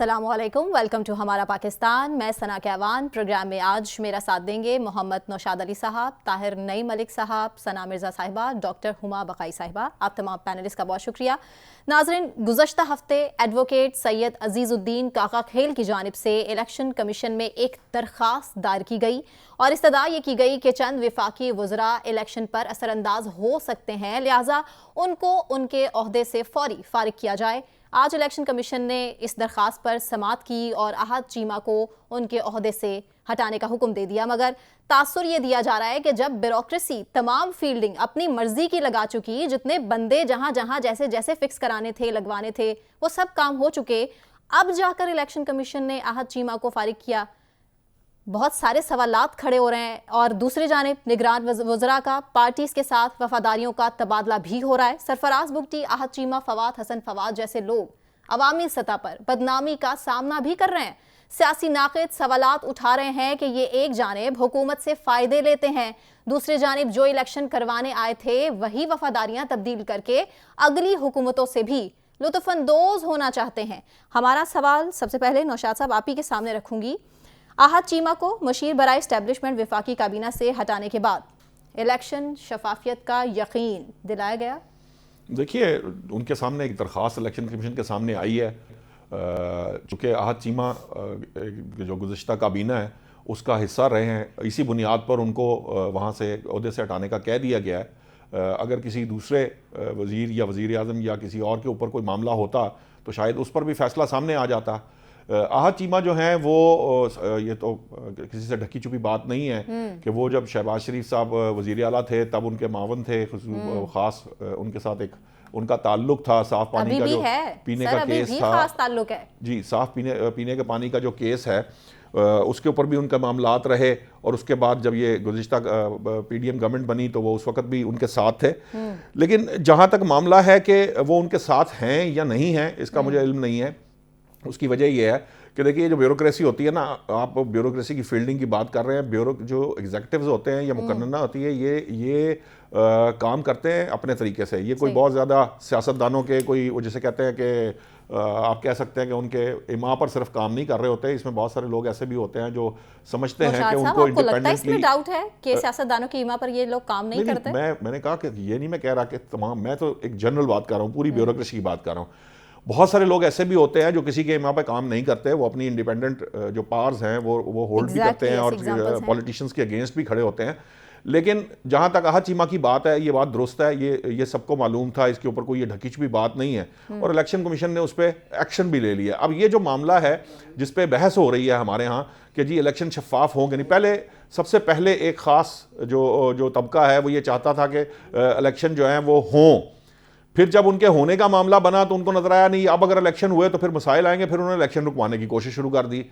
अस्सलामुअलैकुम, welcome to हमारा पाकिस्तान। मैं सना कहवान। प्रोग्राम में आज मेरा साथ देंगे मोहम्मद नौशाद अली साहब, ताहिर नई मलिक साहब, सना मिर्ज़ा साहिबा, डॉक्टर हुमा बकाई साहिबा। आप तमाम पैनलिस्ट का बहुत शुक्रिया। नाज़रीन, गुज़श्ता हफ्ते एडवोकेट सैयद अजीज़ुद्दीन काका खेल की जानिब से इलेक्शन कमीशन में एक दरख्वास्त दायर की गई और इस्तदा ये की गई कि चंद विफाकी वज़रा इलेक्शन पर असरअंदाज हो सकते हैं, लिहाजा उनको उनके ओहदे से फौरी फारिग किया जाए। आज इलेक्शन कमीशन ने इस दरख्वास्त पर समाअत की और अहद चीमा को उनके ओहदे से हटाने का हुक्म दे दिया, मगर तासुर ये दिया जा रहा है कि जब ब्यूरोक्रेसी तमाम फील्डिंग अपनी मर्जी की लगा चुकी, जितने बंदे जहां जहां जैसे जैसे फिक्स कराने थे, लगवाने थे, वो सब काम हो चुके, अब जाकर इलेक्शन कमीशन ने अहद चीमा को फारिग किया। बहुत सारे सवालात खड़े हो रहे हैं और दूसरी जानिब निगरान वज़रा का पार्टीज के साथ वफादारियों का तबादला भी हो रहा है। सरफराज बुगटी, अहद चीमा, फवाद हसन फवाद जैसे लोग अवामी सतह पर बदनामी का सामना भी कर रहे हैं। सियासी नाक़िद सवालात उठा रहे हैं कि ये एक जानिब हुकूमत से फ़ायदे लेते हैं, दूसरी जानिब जो इलेक्शन करवाने आए थे वही वफादारियां तब्दील करके अगली हुकूमतों से भी लुत्फ़अंदोज़ होना चाहते हैं। हमारा सवाल सबसे पहले नौशाद साहब आप ही के सामने रखूंगी। अहद चीमा को मशीर बराए इस्टेब्लिशमेंट विफाकी काबीना से हटाने के बाद इलेक्शन शफाफियत का यकीन दिलाया गया। देखिए, उनके सामने एक दरख्वास्त इलेक्शन कमीशन के सामने आई है। चूँकि अहद चीमा जो गुज़श्ता काबीना है उसका हिस्सा रहे हैं, इसी बुनियाद पर उनको वहाँ से ओहदे से हटाने का कह दिया गया है। अगर किसी दूसरे वज़ीर या वज़ीर आज़म या किसी और के ऊपर कोई मामला होता तो शायद उस पर भी फैसला सामने आ जाता। अहद चीमा जो हैं वो ये तो किसी से ढकी छुपी बात नहीं है कि वो जब शहबाज शरीफ साहब वज़ीर आला थे तब उनके मावन थे, ख़ास उनके साथ एक उनका ताल्लुक था। साफ पानी का जो पीने का केस था, खास ताल्लुक है जी, साफ पीने के पानी का जो केस है उसके ऊपर भी उनका मामलात रहे। और उसके बाद जब ये गुज़िश्ता PDM गवर्नमेंट बनी तो वो उस वक्त भी उनके साथ थे। लेकिन जहाँ तक मामला है कि वो उनके साथ हैं या नहीं हैं, इसका मुझे इल्म नहीं है। उसकी वजह यह है कि देखिए, जो ब्यूरोक्रेसी होती है ना, आप ब्यूरोक्रेसी की फील्डिंग की बात कर रहे हैं, जो एग्जीक्यूटिव्स होते हैं या मुकन्ना होती है, ये काम करते हैं अपने तरीके से। ये कोई बहुत ज़्यादा सियासतदानों के कोई वो जिसे कहते हैं कि आप कह सकते हैं कि उनके इमा पर सिर्फ काम नहीं कर रहे होते। इसमें बहुत सारे लोग ऐसे भी होते हैं जो समझते हैं कि उनको इंडिपेंडेंटली डाउट है कि सियासतदानों की इमा पर ये लोग काम नहीं करते। मैंने कहा कि ये नहीं मैं कह रहा कि तमाम, मैं तो एक जनरल बात कर रहा हूँ, पूरी ब्यूरोक्रेसी की बात कर रहा हूँ। बहुत सारे लोग ऐसे भी होते हैं जो किसी के इमा पे काम नहीं करते, वो अपनी इंडिपेंडेंट जो पावर्स हैं वो होल्ड भी करते हैं और पॉलिटिशियंस के अगेंस्ट भी खड़े होते हैं। लेकिन जहाँ तक अहद चीमा की बात है, ये बात दुरुस्त है, ये सबको मालूम था, इसके ऊपर कोई ये ढकीच भी बात नहीं है और इलेक्शन कमीशन ने उस पर एक्शन भी ले लिया। अब ये जो मामला है जिस पे बहस हो रही है हमारे यहाँ कि जी इलेक्शन शफाफ होंगे नहीं, सबसे पहले एक ख़ास जो तबका है वो ये चाहता था कि इलेक्शन जो है वो हों। फिर जब उनके होने का मामला बना तो उनको नजर आया नहीं अब अगर इलेक्शन हुए तो फिर मसाइल आएंगे, फिर उन्होंने इलेक्शन रुकवाने की कोशिश शुरू कर दी।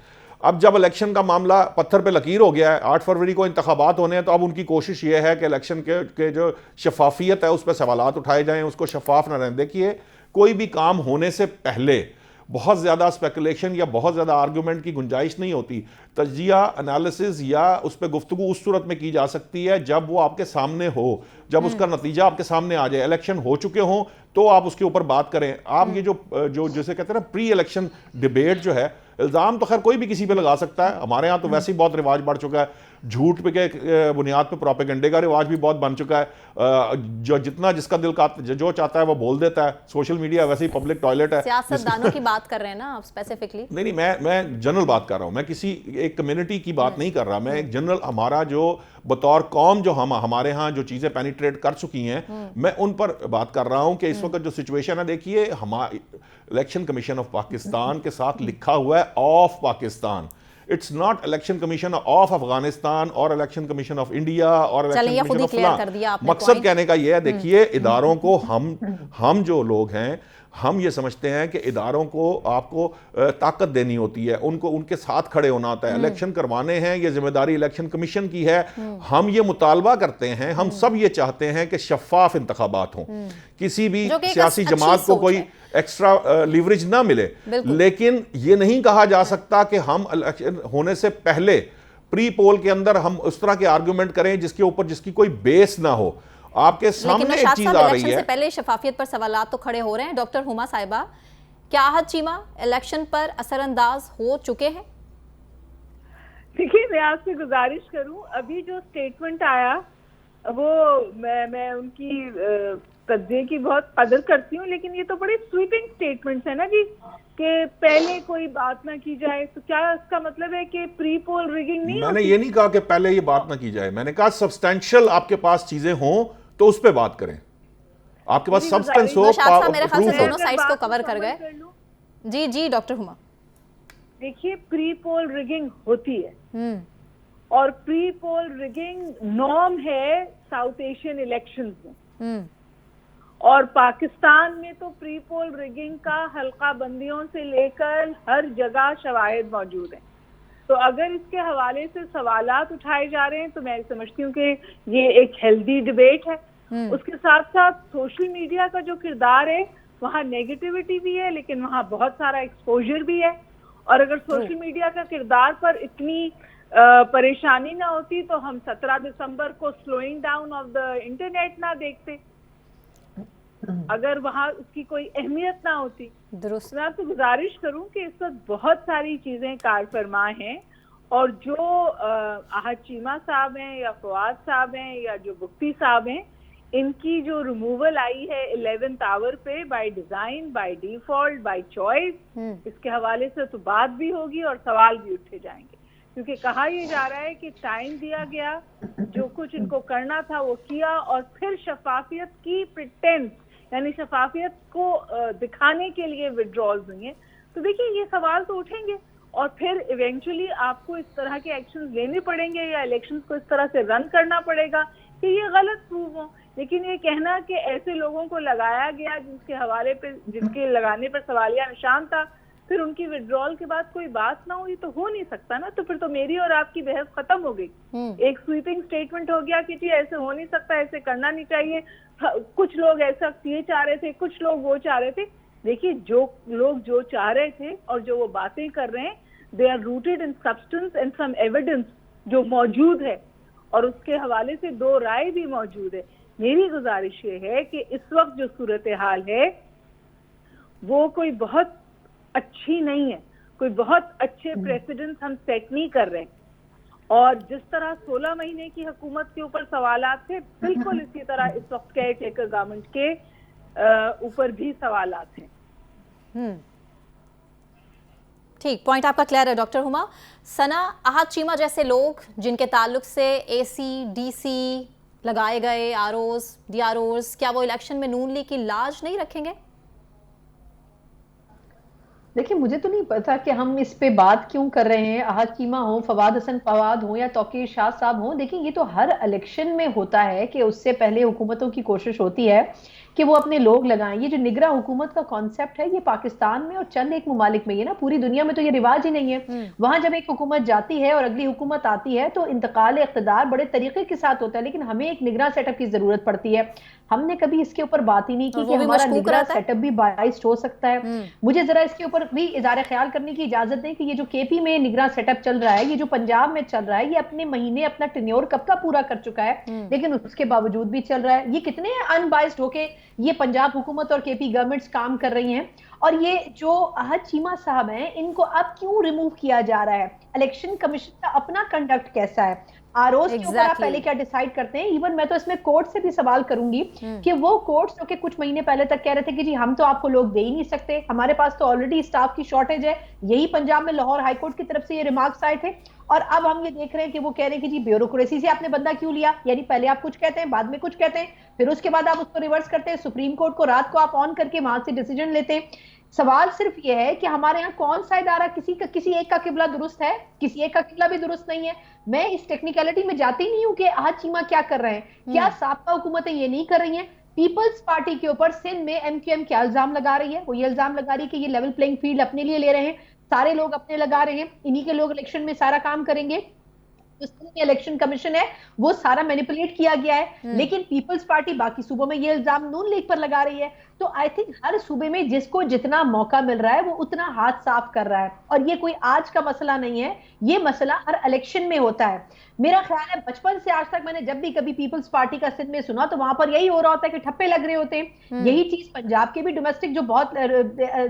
अब जब इलेक्शन का मामला पत्थर पे लकीर हो गया है, 8 फरवरी को इंतखाबात होने हैं, तो अब उनकी कोशिश ये है कि इलेक्शन के जो शफाफियत है उस पर सवालात उठाए जाएं, उसको शफाफ न रहें। देखिए, कोई भी काम होने से पहले बहुत ज़्यादा स्पेकुलेशन या बहुत ज़्यादा आर्गूमेंट की गुंजाइश नहीं होती। तज्जिया एनालिसिस या उस पर गुफ्तगू उस सूरत में की जा सकती है जब वो आपके सामने हो, जब उसका नतीजा आपके सामने आ जाए, इलेक्शन हो चुके हों तो आप उसके ऊपर बात करें। आप ये जो जैसे कहते हैं ना प्री इलेक्शन डिबेट जो है, इल्ज़ाम तो खैर कोई भी किसी पे लगा सकता है। हमारे यहाँ तो वैसे ही बहुत रिवाज बढ़ चुका है, झूठ पे के बुनियाद पे प्रोपेगेंडे का रिवाज भी बहुत बन चुका है। जो जितना जिसका दिल का जो चाहता है वो बोल देता है। सोशल मीडिया वैसे ही पब्लिक टॉयलेट है। सियासतदानों की बात कर रहे हैं ना आप स्पेसिफिकली? नहीं, मैं जनरल बात कर रहा हूँ, मैं किसी एक कम्युनिटी की बात नहीं कर रहा। मैं एक जनरल, हमारा जो बतौर कौम जो हमारे यहाँ जो चीज़ें पेनिट्रेट कर चुकी हैं, मैं उन पर बात कर रहा हूँ कि इस वक्त जो सिचुएशन है, देखिए हमारे इलेक्शन कमीशन ऑफ पाकिस्तान के साथ लिखा हुआ है of Pakistan. It's not election commission of Afghanistan और इलेक्शन कमीशन ऑफ इंडिया और इलेक्शन कमीशन ऑफ फलां। मकसद कहने का यह है, देखिए इदारों को हम जो लोग हैं हम ये समझते हैं कि इदारों को आपको ताकत देनी होती है, उनको उनके साथ खड़े होना होता है। इलेक्शन करवाने हैं, ये जिम्मेदारी इलेक्शन कमीशन की है। हम ये मुतालबा करते हैं, हम सब ये चाहते हैं कि शफाफ इंतखाबात हों, किसी भी सियासी जमात को कोई एक्स्ट्रा लीवरेज ना मिले। लेकिन ये नहीं कहा जा सकता कि हम इलेक्शन होने से पहले प्री पोल के अंदर हम उस तरह के आर्गूमेंट करें जिसकी कोई बेस ना हो। आपके सामने एक चीज आ रही है। से पहले शफाफियत पर सवालात तो खड़े हो रहे हैं। डॉक्टर हुमा साहिबा, क्या आहत चीमा इलेक्शन पर असरअंदाज हो चुके हैं? देखिए, मैं आपसे गुजारिश करूं, अभी जो स्टेटमेंट आया वो मैं उनकी कब्जे की बहुत कदर करती हूँ, लेकिन ये तो बड़ी स्वीपिंग स्टेटमेंट्स है ना जी, कि पहले कोई बात ना की जाए। तो क्या इसका मतलब है कि प्री पोल रिगिंग नहीं मैंने ये नहीं कहा कि पहले ये बात ना की जाए, मैंने कहा सब्सटेंशियल आपके पास चीजें हों तो उस पर बात करें, आपके पास सब्सटेंस हो। नौशाद साहब मेरे ख्याल से proof हो। दोनों साइड्स को कवर कर गए। जी जी डॉक्टर हुमा। देखिए, प्री पोल रिगिंग होती है और प्री पोल रिगिंग नॉर्म है साउथ एशियन इलेक्शंस में, और पाकिस्तान में तो प्री पोल रिगिंग का हल्का बंदियों से लेकर हर जगह शवाहिद मौजूद हैं। तो अगर इसके हवाले से सवालात उठाए जा रहे हैं तो मैं समझती हूँ कि ये एक हेल्दी डिबेट है। उसके साथ साथ सोशल मीडिया का जो किरदार है, वहाँ नेगेटिविटी भी है लेकिन वहाँ बहुत सारा एक्सपोजर भी है। और अगर सोशल मीडिया का किरदार पर इतनी परेशानी ना होती तो हम 17 दिसंबर को slowing down of the internet ना देखते, अगर वहाँ उसकी कोई अहमियत ना होती। दुरुस्त। मैं आपसे गुजारिश करूं कि इस वक्त बहुत सारी चीजें कार फरमा हैं, और जो आहत चीमा साहब हैं या फवाद साहब हैं या जो बुख्ती साहब हैं, इनकी जो रिमूवल आई है 11th आवर पे, by design, by default, by choice, इसके हवाले से तो बात भी होगी और सवाल भी उठे जाएंगे, क्योंकि कहा यह जा रहा है कि टाइम दिया गया, जो कुछ इनको करना था वो किया, और फिर शफाफियत की प्रिटेंस, यानी शफाफियत को दिखाने के लिए विड्रॉल्स हुई हैं। तो देखिए, ये सवाल तो उठेंगे और फिर इवेंचुअली आपको इस तरह के एक्शंस लेने पड़ेंगे या इलेक्शंस को इस तरह से रन करना पड़ेगा कि ये गलत प्रूव हो। लेकिन ये कहना कि ऐसे लोगों को लगाया गया जिनके हवाले पे, जिनके लगाने पर सवालिया निशान था, फिर उनकी विड्रॉल के बाद कोई बात ना हुई, तो हो नहीं सकता ना। तो फिर तो मेरी और आपकी बहस खत्म हो गई। एक स्वीपिंग स्टेटमेंट हो गया कि जी ऐसे हो नहीं सकता, ऐसे करना नहीं चाहिए, कुछ लोग ऐसा ये चाह रहे थे, कुछ लोग वो चाह रहे थे। देखिए, जो लोग जो चाह रहे थे और जो वो बातें कर रहे हैं, they are rooted in substance and some evidence जो मौजूद है, और उसके हवाले से दो राय भी मौजूद है। मेरी गुजारिश ये है कि इस वक्त जो सूरत हाल है वो कोई बहुत अच्छी नहीं है, कोई बहुत अच्छे प्रेसिडेंट हम सेट नहीं कर रहे, और जिस तरह 16 महीने की हुकूमत के ऊपर सवालात थे, बिल्कुल इसी तरह इस वक्त केयर टेकर गवर्नमेंट के ऊपर भी सवालात हैं। ठीक, पॉइंट आपका क्लियर है डॉक्टर हुमा। सना, आहत चीमा जैसे लोग जिनके ताल्लुक से एसी डीसी लगाए गए, आरओज डीआरओज, क्या वो इलेक्शन में नून लीग की लाज नहीं रखेंगे? देखिए, मुझे तो नहीं पता कि हम इस पे बात क्यों कर रहे हैं। आहत चीमा हो, फवाद हसन फवाद हो या तौकीर शाह साहब हो, देखिए ये तो हर इलेक्शन में होता है कि उससे पहले हुकूमतों की कोशिश होती है कि वो अपने लोग लगाएं। ये जो निगरां हुकूमत का कॉन्सेप्ट है, ये पाकिस्तान में और चंद एक ममालिक में, ये ना पूरी दुनिया में तो ये रिवाज ही नहीं है। वहां जब एक हुकूमत जाती है और अगली हुकूमत आती है तो इंतकाल इख्तिदार बड़े तरीके के साथ होता है, लेकिन हमें एक निगरां सेटअप की जरूरत पड़ती है। हमने कभी इसके ऊपर बात ही नहीं की कि हमारा निगरां सेटअप भी बाइस्ड हो सकता है। मुझे जरा इसके ऊपर भी इजारे ख्याल करने की इजाजत दें कि ये जो केपी में निगरां सेटअप चल रहा है, ये जो पंजाब में चल रहा है, ये अपने महीने, अपना टेन्योर कब का पूरा कर चुका है, लेकिन उसके बावजूद भी चल रहा है। ये कितने अनबाइस्ड होके ये पंजाब हुकूमत और केपी गवर्नमेंट्स काम कर रही हैं। और ये जो आहत चीमा साहब हैं, इनको अब क्यों रिमूव किया जा रहा है? इलेक्शन कमीशन का अपना कंडक्ट कैसा है? आरओज के ऊपर आप पहले क्या डिसाइड करते हैं? इवन मैं तो इसमें कोर्ट से भी सवाल करूंगी कि वो कोर्ट्स जो कि कुछ महीने पहले तक कह रहे थे कि जी हम तो आपको लोग दे ही नहीं सकते, हमारे पास तो ऑलरेडी स्टाफ की शॉर्टेज है, यही पंजाब में लाहौर हाईकोर्ट की तरफ से ये रिमार्क्स आए थे। और अब हम ये देख रहे हैं कि वो कह रहे हैं कि जी ब्यूरोक्रेसी से आपने बंदा क्यों लिया, यानी पहले आप कुछ कहते हैं, बाद में कुछ कहते हैं, फिर उसके बाद आप उसको रिवर्स करते हैं, सुप्रीम कोर्ट को रात को आप ऑन करके वहां से डिसीजन लेते हैं। सवाल सिर्फ ये है कि हमारे यहाँ कौन सा इदारा किसी एक का किबला दुरुस्त है, किसी एक का किबला भी दुरुस्त नहीं है। मैं इस टेक्निकलिटी में जाती नहीं हूँ कि आहत चीमा क्या कर रहे हैं, क्या साबका हुकूमतें ये नहीं कर रही हैं। पीपल्स पार्टी के ऊपर सिंध में एमक्यूएम क्या इल्जाम लगा रही है? वो ये इल्जाम लगा रही है कि ये लेवल प्लेइंग फील्ड अपने लिए ले रहे हैं, सारे लोग अपने लगा रहे हैं, इन्हीं के लोग इलेक्शन में सारा काम करेंगे। इलेक्शन कमीशन है वो सारा मैनिपुलेट किया गया है, लेकिन पीपल्स पार्टी बाकी सूबों में ये इल्जाम नून लीग पर लगा रही है। तो आई थिंक हर सूबे में जिसको जितना मौका मिल रहा है वो उतना हाथ साफ कर रहा है, और ये कोई आज का मसला नहीं है, ये मसला हर इलेक्शन में होता है। मेरा ख्याल है बचपन से आज तक मैंने जब भी कभी पीपल्स पार्टी का सिंध में सुना तो वहां पर यही हो रहा होता है कि ठप्पे लग रहे होते हैं। यही चीज पंजाब के भी डोमेस्टिक जो बहुत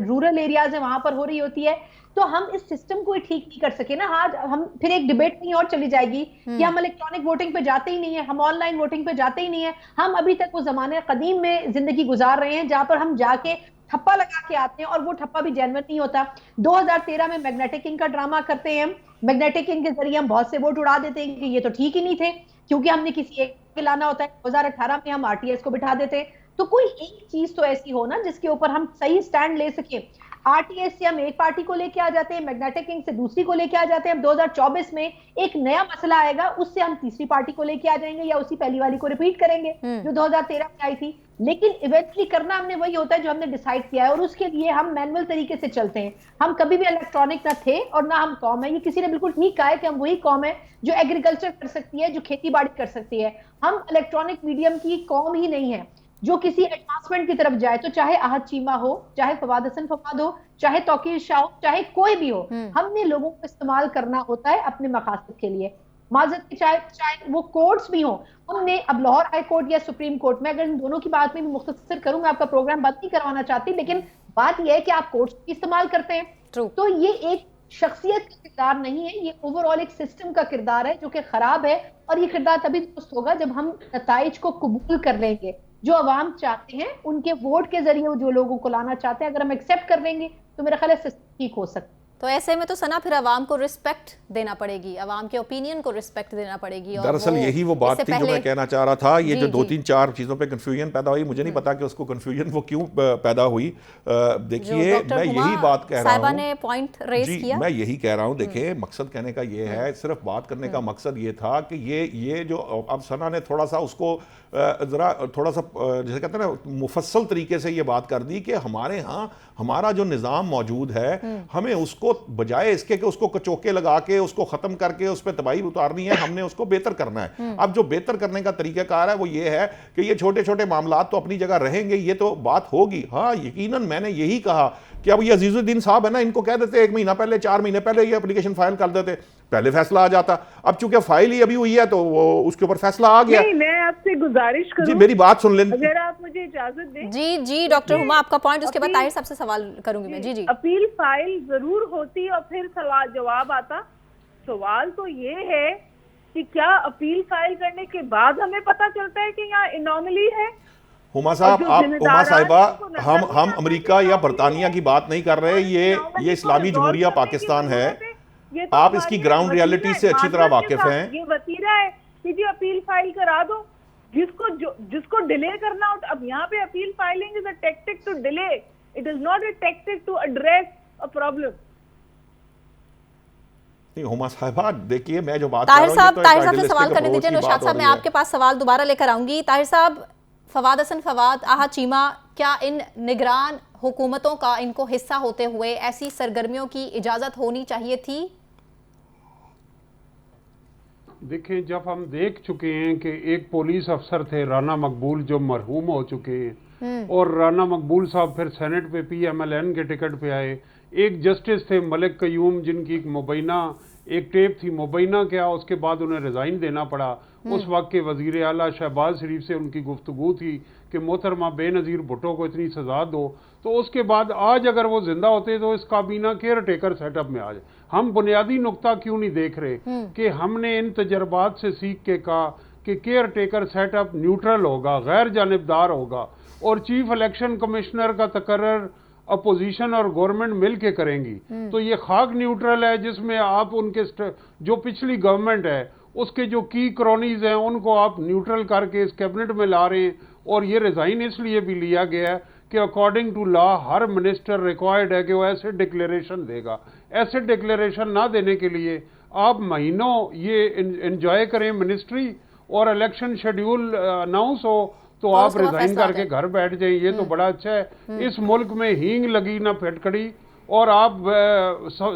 रूरल एरियाज है वहां पर हो रही होती है। तो हम इस सिस्टम को ठीक नहीं कर सके ना। आज हम फिर एक डिबेट नहीं और चली जाएगी कि हम इलेक्ट्रॉनिक वोटिंग पे जाते ही नहीं है, हम ऑनलाइन वोटिंग पे जाते ही नहीं है। हम अभी तक वो जमाने कदीम में जिंदगी गुजार रहे हैं जहां पर हम जाके ठप्पा लगा के आते हैं और वो ठप्पा भी जेन्युइन नहीं होता। 2013 में मैग्नेटिकिंग का ड्रामा करते हैं हम, मैग्नेटिकिंग के जरिए हम बहुत से वोट उड़ा देते हैं कि ये तो ठीक ही नहीं थे क्योंकि हमने किसी एक के लाना होता है। 2018 में हम आरटीएस को बिठा देते हैं। तो कोई एक चीज तो ऐसी हो ना जिसके ऊपर हम सही स्टैंड ले सके। आरटीएस से हम एक पार्टी को लेके आ जाते हैं, मैग्नेटिकिंग से दूसरी को लेके आ जाते हैं। 2024 में एक नया मसला आएगा, उससे हम तीसरी पार्टी को लेके आ जाएंगे या उसी पहली वाली को रिपीट करेंगे जो 2013 में आई थी। लेकिन इवेंचुअली करना हमने वही होता है जो हमने डिसाइड किया है, और उसके लिए हम मैनुअल तरीके से चलते हैं। हम कभी भी इलेक्ट्रॉनिक ना थे और ना हम कौम है। ये किसी ने बिल्कुल ठीक कहा है कि हम वही कौम है जो एग्रीकल्चर कर सकती है, जो खेती बाड़ी कर सकती है। हम इलेक्ट्रॉनिक मीडियम की कौम ही नहीं है जो किसी एडवांसमेंट की तरफ जाए। तो चाहे आहद चीमा हो, चाहे फवाद हसन फवाद हो, चाहे तौकीर शाह हो, चाहे कोई भी हो, हमने लोगों को इस्तेमाल करना होता है अपने मकासद के लिए। माजरत की चाहे वो कोर्ट्स भी हो, हमने अब लाहौर हाई कोर्ट या सुप्रीम कोर्ट में, अगर इन दोनों की बात में भी मुख्तसर करूं, मैं आपका प्रोग्राम बंद नहीं करवाना चाहती, लेकिन बात यह है कि आप कोर्ट्स भी इस्तेमाल करते हैं। तो ये एक शख्सियत का किरदार नहीं है, ये ओवरऑल एक सिस्टम का किरदार है जो कि खराब है। और ये किरदार तभी दुरुस्त होगा जब हम नताइज को कबूल कर लेंगे। जो अवाम चाहते हैं उनके वोट के जरिए जो लोगों को लाना चाहते हैं, अगर हम एक्सेप्ट कर लेंगे तो मेरा ख्याल है सिस्टम ठीक हो सकता है। तो ऐसे में तो सना फिर अवाम को रिस्पेक्ट देना पड़ेगी, अवाम के ओपिनियन को रिस्पेक्ट देना पड़ेगी। और दरअसल यही वो बात थी जो मैं कहना चाह रहा था। ये जो दो तीन चार चीज़ों पे कंफ्यूजन पैदा हुई, मुझे नहीं पता कि उसको कंफ्यूजन वो क्यों पैदा हुई। देखिए मैं यही बात कह रहा हूँ, ने पॉइंट रेज किया, मैं यही कह रहा हूँ। देखिए मकसद कहने का ये है, सिर्फ बात करने का मकसद ये था कि ये जो अब सना ने थोड़ा सा उसको ज़रा थोड़ा सा जैसे कहते हैं ना मुफस्सल तरीके से ये बात कर दी कि हमारे यहाँ हमारा जो निज़ाम मौजूद है, हमें उसको बजाय इसके कि उसको कचोके लगा के उसको ख़त्म करके उस पर तबाही उतारनी है, हमने उसको बेहतर करना है। अब जो बेहतर करने का तरीक़ाकार है वो ये है कि ये छोटे छोटे मामलात तो अपनी जगह रहेंगे, ये तो बात होगी। हाँ यकीनन मैंने यही कहा कि अब ये अजीजुद्दीन साहब है ना, इनको कह देते 1 महीना पहले 4 महीने पहले ये एप्लीकेशन फाइल कर देते, पहले फैसला आ जाता। अब चूंकि फाइल ही अभी हुई है तो वो उसके ऊपर फैसला आ गया। नहीं, मैं आपसे गुजारिश करूं, जी मेरी बात सुन लें, अगर आप मुझे इजाजत दें। जी डॉक्टर हुमा आपका पॉइंट, उसके बाद ताहिर साहब से सवाल करूंगी मैं। जी अपील फाइल जरूर होती और फिर सवाल जवाब आता। सवाल तो ये है कि क्या अपील फाइल करने के बाद हमें पता चलता है कि यहाँ इनॉमली है? हुमा साहब, आप हुमा साहिबा, हम अमेरिका या बरतानिया की बात नहीं कर रहे, ये इस्लामी जमहूरिया पाकिस्तान है। आप इसकी ग्राउंड रियलिटी से अच्छी तरह वाकिफ हैं। ये वतीरा है कि जी अपील फाइल करा दो, जिसको डिले करना हो। अब यहाँ पे appeal filing is a tactic to delay, it is not a tactic to address a problem. नहीं हुमा साहिबा, देखिए मैं जो बात ताहिर साहब से सवाल करने दीजिए। नौशाद साहब मैं आपके पास सवाल दोबारा लेकर आऊंगी। ताहिर साहब, फवाद हसन फवाद, आहद चीमा, क्या इन निगरान हुकूमतों का इनको हिस्सा होते हुए ऐसी सरगर्मियों की इजाजत होनी चाहिए थी? देखिए, जब हम देख चुके हैं कि एक पुलिस अफसर थे राना मकबूल जो मरहूम हो चुके हैं, और राना मकबूल साहब फिर सेनेट पे PMLN के टिकट पे आए। एक जस्टिस थे मलिक कयूम जिनकी एक मुबैना एक टेप थी, मुबैना क्या, उसके बाद उन्हें रिजाइन देना पड़ा। उस वक्त के वजीर आला शहबाज शरीफ से उनकी गुफ्तगू थी कि मोहतरमा बेनज़ीर भुट्टो को इतनी सजा दो। तो उसके बाद आज अगर वो जिंदा होते तो इस काबीना केयर टेकर सेटअप में आज हम बुनियादी नुक्ता क्यों नहीं देख रहे कि हमने इन तजर्बात से सीख के कहा कि केयर टेकर सेटअप न्यूट्रल होगा, गैर जानिबदार होगा, और चीफ इलेक्शन कमिश्नर का तकर्रर अपोजिशन और गवर्नमेंट मिल के करेंगी। तो ये खाक न्यूट्रल है जिसमें आप उनके जो पिछली गवर्नमेंट है उसके जो की क्रॉनीज हैं उनको आप न्यूट्रल करके इस कैबिनेट में ला रहे हैं। और ये रिजाइन इसलिए भी लिया गया है कि अकॉर्डिंग टू लॉ हर मिनिस्टर रिक्वायर्ड है कि वो ऐसे डिक्लेरेशन देगा। ऐसे डिक्लेरेशन ना देने के लिए आप महीनों ये एंजॉय करें मिनिस्ट्री, और इलेक्शन शेड्यूल अनाउंस हो तो आप रिजाइन करके घर बैठ जाइए। ये तो बड़ा अच्छा है। इस मुल्क में हींग लगी ना फिटकड़ी, और आप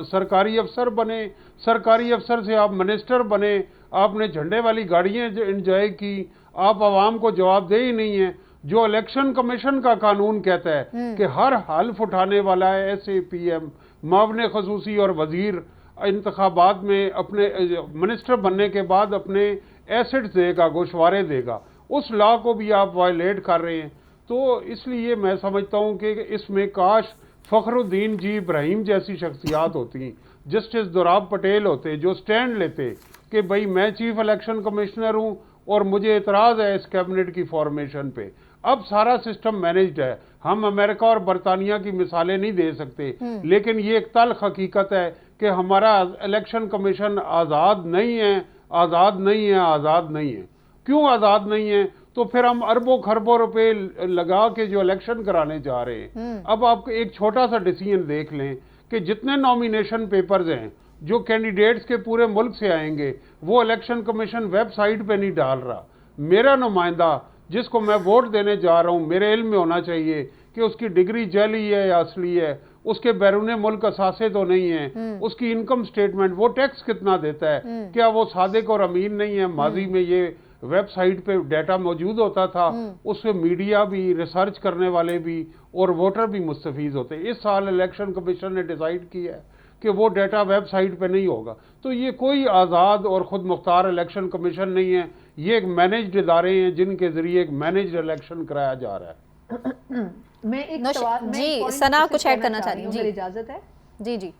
सरकारी अफसर बने, सरकारी अफसर से आप मिनिस्टर बने, आपने झंडे वाली गाड़ियां एंजॉय की, आप आवाम को जवाब दे ही नहीं है। जो इलेक्शन कमीशन का कानून कहता है कि हर हल्फ उठाने वाला है SAPM, मावने खसूसी और वजीर इंतखाबात में अपने मिनिस्टर बनने के बाद अपने एसेट्स देगा, गोशवारे देगा, उस लॉ को भी आप वायलेट कर रहे हैं। तो इसलिए मैं समझता हूं कि इसमें काश फखरुद्दीन जी इब्राहिम जैसी शख्सियात होती, जस्टिस दोराब पटेल होते, जो स्टैंड लेते कि भाई मैं चीफ इलेक्शन कमिश्नर हूं और मुझे एतराज है इस कैबिनेट की फॉर्मेशन पे। अब सारा सिस्टम मैनेज्ड है। हम अमेरिका और बरतानिया की मिसालें नहीं दे सकते, लेकिन ये एक तल्ख हकीकत है कि हमारा इलेक्शन कमीशन आज़ाद नहीं है, आज़ाद नहीं है, आज़ाद नहीं है। क्यों आज़ाद नहीं है? तो फिर हम अरबों खरबों रुपए लगा के जो इलेक्शन कराने जा रहे हैं। अब आप एक छोटा सा डिसीजन देख लें कि जितने नॉमिनेशन पेपर्स हैं जो कैंडिडेट्स के पूरे मुल्क से आएंगे, वो इलेक्शन कमीशन वेबसाइट पे नहीं डाल रहा। मेरा नुमाइंदा जिसको मैं वोट देने जा रहा हूं, मेरे इल्म में होना चाहिए कि उसकी डिग्री जाली है या असली है, उसके बैरून मुल्क असासे तो नहीं है, उसकी इनकम स्टेटमेंट, वो टैक्स कितना देता है, क्या वो सादिक और अमीन नहीं है। माजी में ये वेबसाइट पे डाटा मौजूद होता था, उससे मीडिया भी, रिसर्च करने वाले भी और वोटर भी मुस्तफीज होते। इस साल इलेक्शन कमीशन ने डिसाइड किया है कि वो डाटा वेबसाइट पे नहीं होगा। तो ये कोई आज़ाद और खुद मुख्तार इलेक्शन कमीशन नहीं है, ये एक मैनेज्ड इदारे हैं जिनके जरिए एक मैनेज्ड इलेक्शन कराया जा रहा है। मैं एक सवाल जी सना कुछ ऐड करना चाह रही हूँ, जी इजाजत है? जी जी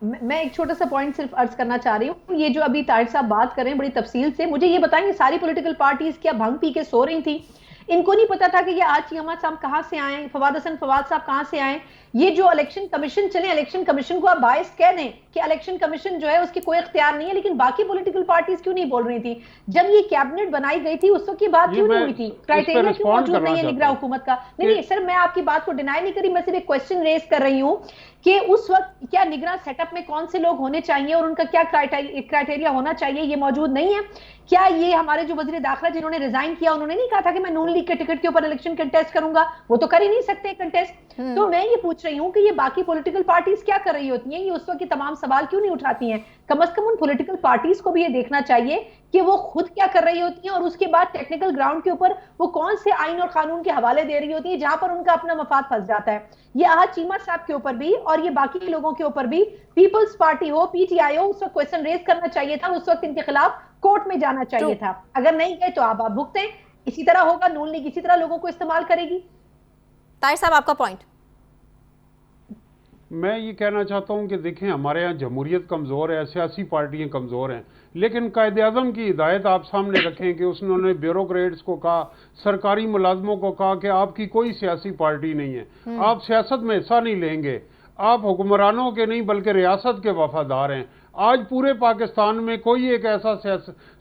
मैं एक छोटा सा पॉइंट सिर्फ अर्ज करना चाह रही हूँ। ये जो अभी ताहिर साहब बात कर रहे हैं बड़ी तफसील से, मुझे ये बताएंगे सारी पॉलिटिकल पार्टीज क्या भंग पी के सो रही थी? इनको नहीं पता था कि ये आज अहमद साहब कहां से आए, फवाद हसन फवाद साहब कहां से आए? ये जो इलेक्शन कमीशन चले, इलेक्शन कमीशन को आप बायस कह दें कि इलेक्शन कमीशन जो है उसकी कोई इख्तियार नहीं है, लेकिन बाकी पॉलिटिकल पार्टीज क्यों नहीं बोल रही थी? जब ये कैबिनेट बनाई गई थी उस वक्त की बात क्यों नहीं हुई थी? क्राइटेरिया क्यों मौजूद नहीं है निगरान हुकूमत का? नहीं सर, मैं आपकी बात को डिनाई नहीं करी, मैं सिर्फ एक क्वेश्चन रेज कर रही हूँ कि उस वक्त क्या निगरान सेटअप में कौन से लोग होने चाहिए और उनका क्या क्राइटेरिया होना चाहिए, ये मौजूद नहीं है। क्या ये हमारे जो वजीर दाखिला जिन्होंने रिजाइन किया, उन्होंने नहीं कहा था कि मैं नून लीग के टिकट के ऊपर इलेक्शन कंटेस्ट करूंगा? वो तो कर ही नहीं सकते कंटेस्ट। तो मैं ये पूछ रही हूँ कि ये बाकी पॉलिटिकल पार्टीज क्या कर रही होती हैं, ये उस वक्त के तमाम सवाल क्यों नहीं उठाती हैं? कम से कम उन पॉलिटिकल पार्टीज को भी ये देखना चाहिए कि वो खुद क्या कर रही होती हैं और उसके बाद टेक्निकल ग्राउंड के ऊपर वो कौन से आइन और कानून के हवाले दे रही होती है जहां पर उनका अपना मफाद फंस जाता है। ये आहद चीमा साहब के ऊपर भी और ये बाकी लोगों के ऊपर भी, पीपल्स पार्टी हो, PTI हो, उस वक्त क्वेश्चन रेज करना चाहिए था, उस वक्त इनके खिलाफ कोर्ट में जाना चाहिए था। अगर नहीं गए तो आप भुगतें। इसी तरह होगा, नून लीग इसी तरह लोगों को इस्तेमाल करेगी। ताहिर साहब आपका पॉइंट। मैं ये कहना चाहता हूं कि देखें, हमारे यहाँ जमहूरियत कमज़ोर है, सियासी पार्टियां कमज़ोर हैं, लेकिन कायदे आज़म की हिदायत आप सामने रखें कि उसने ब्यूरोक्रेट्स को कहा, सरकारी मुलाजमों को कहा कि आपकी कोई सियासी पार्टी नहीं है, आप सियासत में हिस्सा नहीं लेंगे, आप हुक्मरानों के नहीं बल्कि रियासत के वफादार हैं। आज पूरे पाकिस्तान में कोई एक ऐसा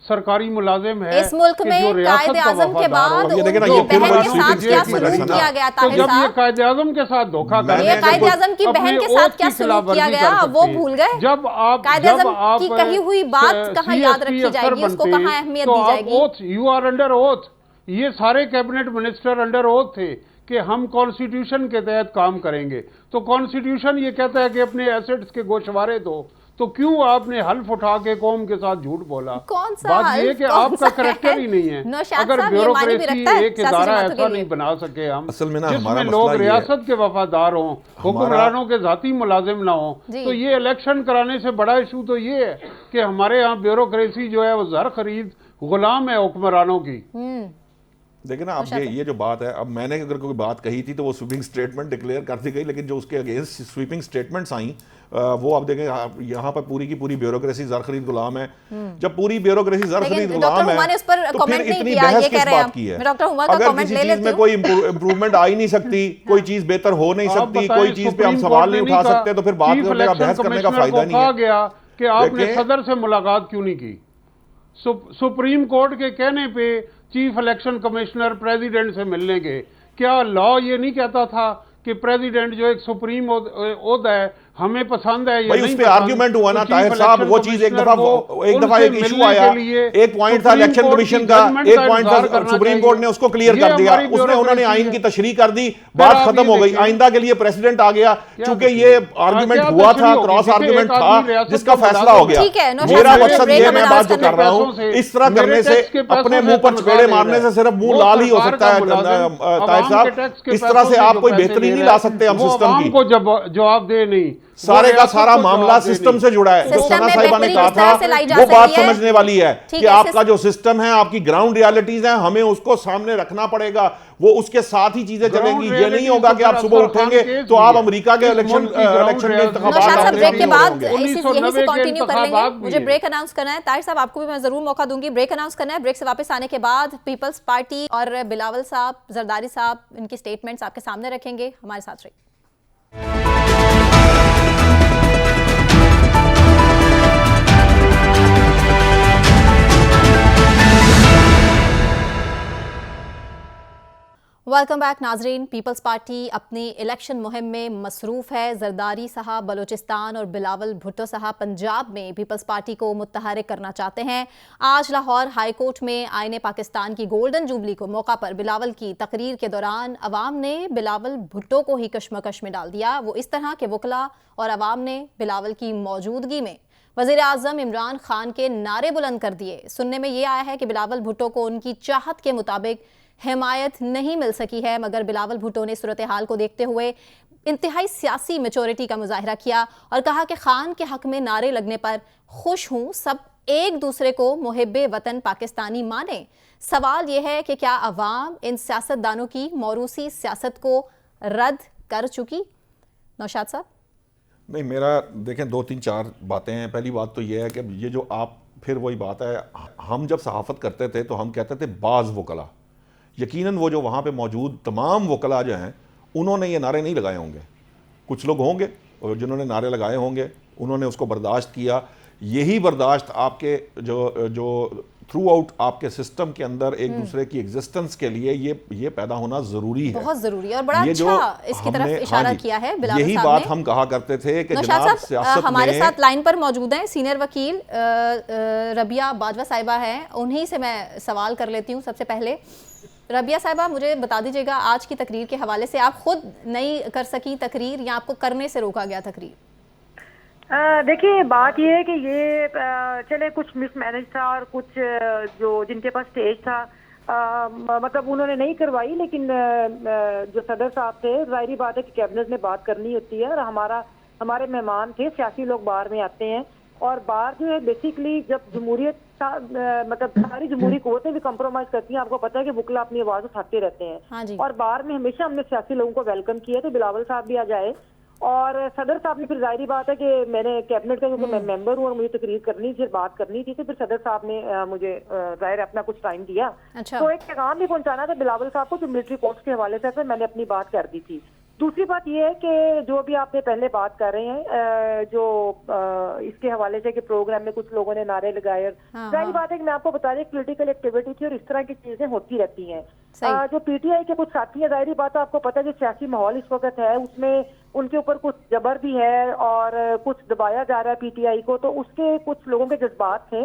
सरकारी मुलाजिम है इस मुल्क में कायदे आज़म के बाद ये देखिए ना, उनकी ये बहन के साथ क्या सलूक किया गया था? जब ये कायदे आज़म के साथ धोखा कर, ये कायदे आज़म की बहन के साथ क्या सलूक किया गया वो भूल गए? जब आप कायदे आज़म की कही हुई बात कहाँ याद रखी जाएगी, उसको कहाँ अहमियत दी जाएगी? You are under oath. ये सारे कैबिनेट मिनिस्टर अंडर ओथ थे कि हम कॉन्स्टिट्यूशन के तहत काम करेंगे। तो कॉन्स्टिट्यूशन ये कहता है कि अपने एसेट्स के गोशवारे दो, तो क्यों आपने हल्फ उठा के कौम के साथ झूठ बोला? कौन सा बात ये कि आपका करैक्टर ही नहीं है। अगर ब्यूरोक्रेसी एक इदारा ऐसा नहीं बना सके हम, असल में ना जिसमें लोग रियासत के वफादार हों, हुक्मरानों के जाती मुलाजिम ना हो, तो ये इलेक्शन कराने से बड़ा इशू तो ये है कि हमारे यहाँ ब्यूरोक्रेसी जो है वो जर खरीद गुलाम है हुक्मरानों की। देखिए ना, अब ये जो बात है, अब मैंने अगर कोई बात कही थी तो वो स्वीपिंग स्टेटमेंट डिक्लेयर कर दी गई, लेकिन जो उसके अगेंस्ट स्वीपिंग स्टेटमेंट्स आई वो अब देखें यहाँ पर पूरी की पूरी ब्यूरोक्रेसी जर खरीद गुलाम है। जब पूरी ब्यूरोक्रेसी जर खरीद गुलाम है तो फिर इतनी बहस किस बात की है? अगर किसी चीज में कोई इंप्रूवमेंट आ ही नहीं सकती, कोई चीज बेहतर हो नहीं सकती, कोई चीज पे हम सवाल नहीं उठा सकते, तो फिर बात करने का, बहस करने का फायदा नहीं है। गया कि आपने सदर से मुलाकात क्यों नहीं की? सुप्रीम कोर्ट के कहने पे चीफ इलेक्शन कमिश्नर प्रेसिडेंट से मिलने के, क्या लॉ ये नहीं कहता था कि प्रेसिडेंट जो एक सुप्रीम ओहदा है, हमें पसंद है या भाई नहीं उस पे पसंद, आर्ग्यूमेंट हुआ ना तो ताहिर चीफ साहब, वो इलेक्शन चीज एक कमिश्नर दफा एक इशू आया, एक पॉइंट था इलेक्शन कमीशन का, एक पॉइंट था सुप्रीम कोर्ट ने उसको क्लियर कर दिया, उसने उन्होंने आइन की तशरीह कर दी, बात खत्म हो गई। आइंदा के लिए प्रेसिडेंट आ गया, चूंकि ये आर्ग्यूमेंट हुआ था, क्रॉस आर्ग्यूमेंट था, जिसका फैसला हो गया। मेरा मकसद ये, मैं बात जो कर रहा हूँ, इस तरह करने से, अपने मुंह पर चपेड़े मारने से सिर्फ मुंह लाल ही हो सकता है ताहिर साहब। इस तरह से आप कोई बेहतरी नहीं ला सकते हम सिस्टम की। को जवाब दे नहीं, सारे का सारा मामला सिस्टम से जुड़ा है। जो सना साहिबा ने कहा था वो बात समझने वाली है कि आपका जो सिस्टम है, आपकी ग्राउंड रियलिटीज हैं, हमें उसको सामने रखना पड़ेगा। वो उसके साथ ही चीजें चलेंगी। ये नहीं होगा कि आप सुबह उठेंगे तो आप अमेरिका के इलेक्शन में इंतखाबात ब्रेक के बाद यहीं से कंटिन्यू कर लेंगे। मुझे ब्रेक अनाउंस करना है ताहिर साहब, आपको भी मैं जरूर मौका दूंगी। ब्रेक अनाउंस करना है, ब्रेक से वापस आने के बाद पीपल्स पार्टी और बिलावल साहब, जरदारी साहब, इनकी स्टेटमेंट्स आपके सामने रखेंगे। हमारे साथ रहिए। वेलकम बैक नाजरीन। पीपल्स पार्टी अपनी इलेक्शन मुहिम में मसरूफ है। जरदारी साहब बलूचिस्तान और बिलावल भुट्टो साहब पंजाब में पीपल्स पार्टी को मुत्तहरिक करना चाहते हैं। आज लाहौर हाई कोर्ट में आईने पाकिस्तान की गोल्डन जुबली को मौका पर बिलावल की तकरीर के दौरान अवाम ने बिलावल भुट्टो को ही कशमकश में डाल दिया। वो इस तरह के वकला और अवाम ने बिलावल की मौजूदगी में वज़ीर आज़म इमरान खान के नारे बुलंद कर दिए। सुनने में ये आया है कि बिलावल भुट्टो को उनकी चाहत के मुताबिक हिमायत नहीं मिल सकी है, मगर बिलावल भुट्टो ने सूरत हाल को देखते हुए इंतहाई सियासी मैच्योरिटी का मुजाहिरा किया और कहा कि खान के हक में नारे लगने पर खुश हूँ, सब एक दूसरे को मुहिब्बे वतन पाकिस्तानी माने। सवाल यह है कि क्या अवाम इन सियासतदानों की मौरूसी सियासत को रद्द कर चुकी? नौशाद साहब। नहीं, मेरा देखें 2-3-4 बातें हैं। पहली बात तो यह है कि ये जो आप, फिर वही बात है, हम जब सहाफ़त करते थे तो हम कहते थे बाज़ वकला। यकीनन वो जो वहाँ पे मौजूद तमाम वकला जो हैं उन्होंने ये नारे नहीं लगाए होंगे। कुछ लोग होंगे और जिन्होंने नारे लगाए होंगे, उन्होंने उसको बर्दाश्त किया। यही बर्दाश्त आपके जो थ्रू आउट आपके सिस्टम के अंदर एक दूसरे की एग्जिस्टेंस के लिए ये पैदा होना ज़रूरी है, बहुत ज़रूरी है। और बड़ा अच्छा इसकी तरफ इशारा किया है बिलावल साहब ने। यही बात हम कहा करते थे कि जनाब सियासत हमारे साथ लाइन पर मौजूद हैं सीनियर वकील रबिया बाजवा साहिबा हैं, उन्हीं से मैं सवाल कर लेती हूँ। सबसे पहले रबिया साहिबा, मुझे बता दीजिएगा, आज की तकरीर के हवाले से आप खुद नहीं कर सकी तकरीर या आपको करने से रोका गया तकरीर? देखिए, बात ये है कि ये चले कुछ मिसमैनेज था और कुछ जो जिनके पास स्टेज था मतलब उन्होंने नहीं करवाई, लेकिन जो सदर साहब थे, जाहिर बात है कि कैबिनेट ने बात करनी होती है और हमारे मेहमान थे, सियासी लोग बाहर में आते हैं और बाहर जो है बेसिकली जब जमहूरियत मतलब सारी जमहूरी कुव्वतें भी कंप्रोमाइज करती हैं। आपको पता है कि वकला अपनी आवाज उठाते रहते हैं। हाँ जी। और बाहर में हमेशा हमने सियासी लोगों को वेलकम किया, तो बिलावल साहब भी आ जाए और सदर साहब ने फिर जाहिर बात है कि मैंने कैबिनेट का क्योंकि मैं मेंबर हूँ और मुझे तकरीर करनी थी, बात करनी थी, तो फिर सदर साहब ने मुझे जाहिर अपना कुछ टाइम दिया। अच्छा। तो एक पैगाम भी पहुंचाना था बिलावल साहब को जो मिलिट्री कोर्स के हवाले से मैंने अपनी बात कर दी थी। दूसरी बात यह है कि जो भी आपने पहले बात कर रहे हैं जो इसके हवाले से कि प्रोग्राम में कुछ लोगों ने नारे लगाए, जाहिर बात है कि मैं आपको बता दें पॉलिटिकल एक्टिविटी थी और इस तरह की चीजें होती रहती हैं। जो पीटीआई के कुछ साथी हैं, जाहिर बात है आपको पता है जो सियासी माहौल इस वक्त है उसमें उनके ऊपर कुछ जबर भी है और कुछ दबाया जा रहा है पीटीआई को, तो उसके कुछ लोगों के जज्बात थे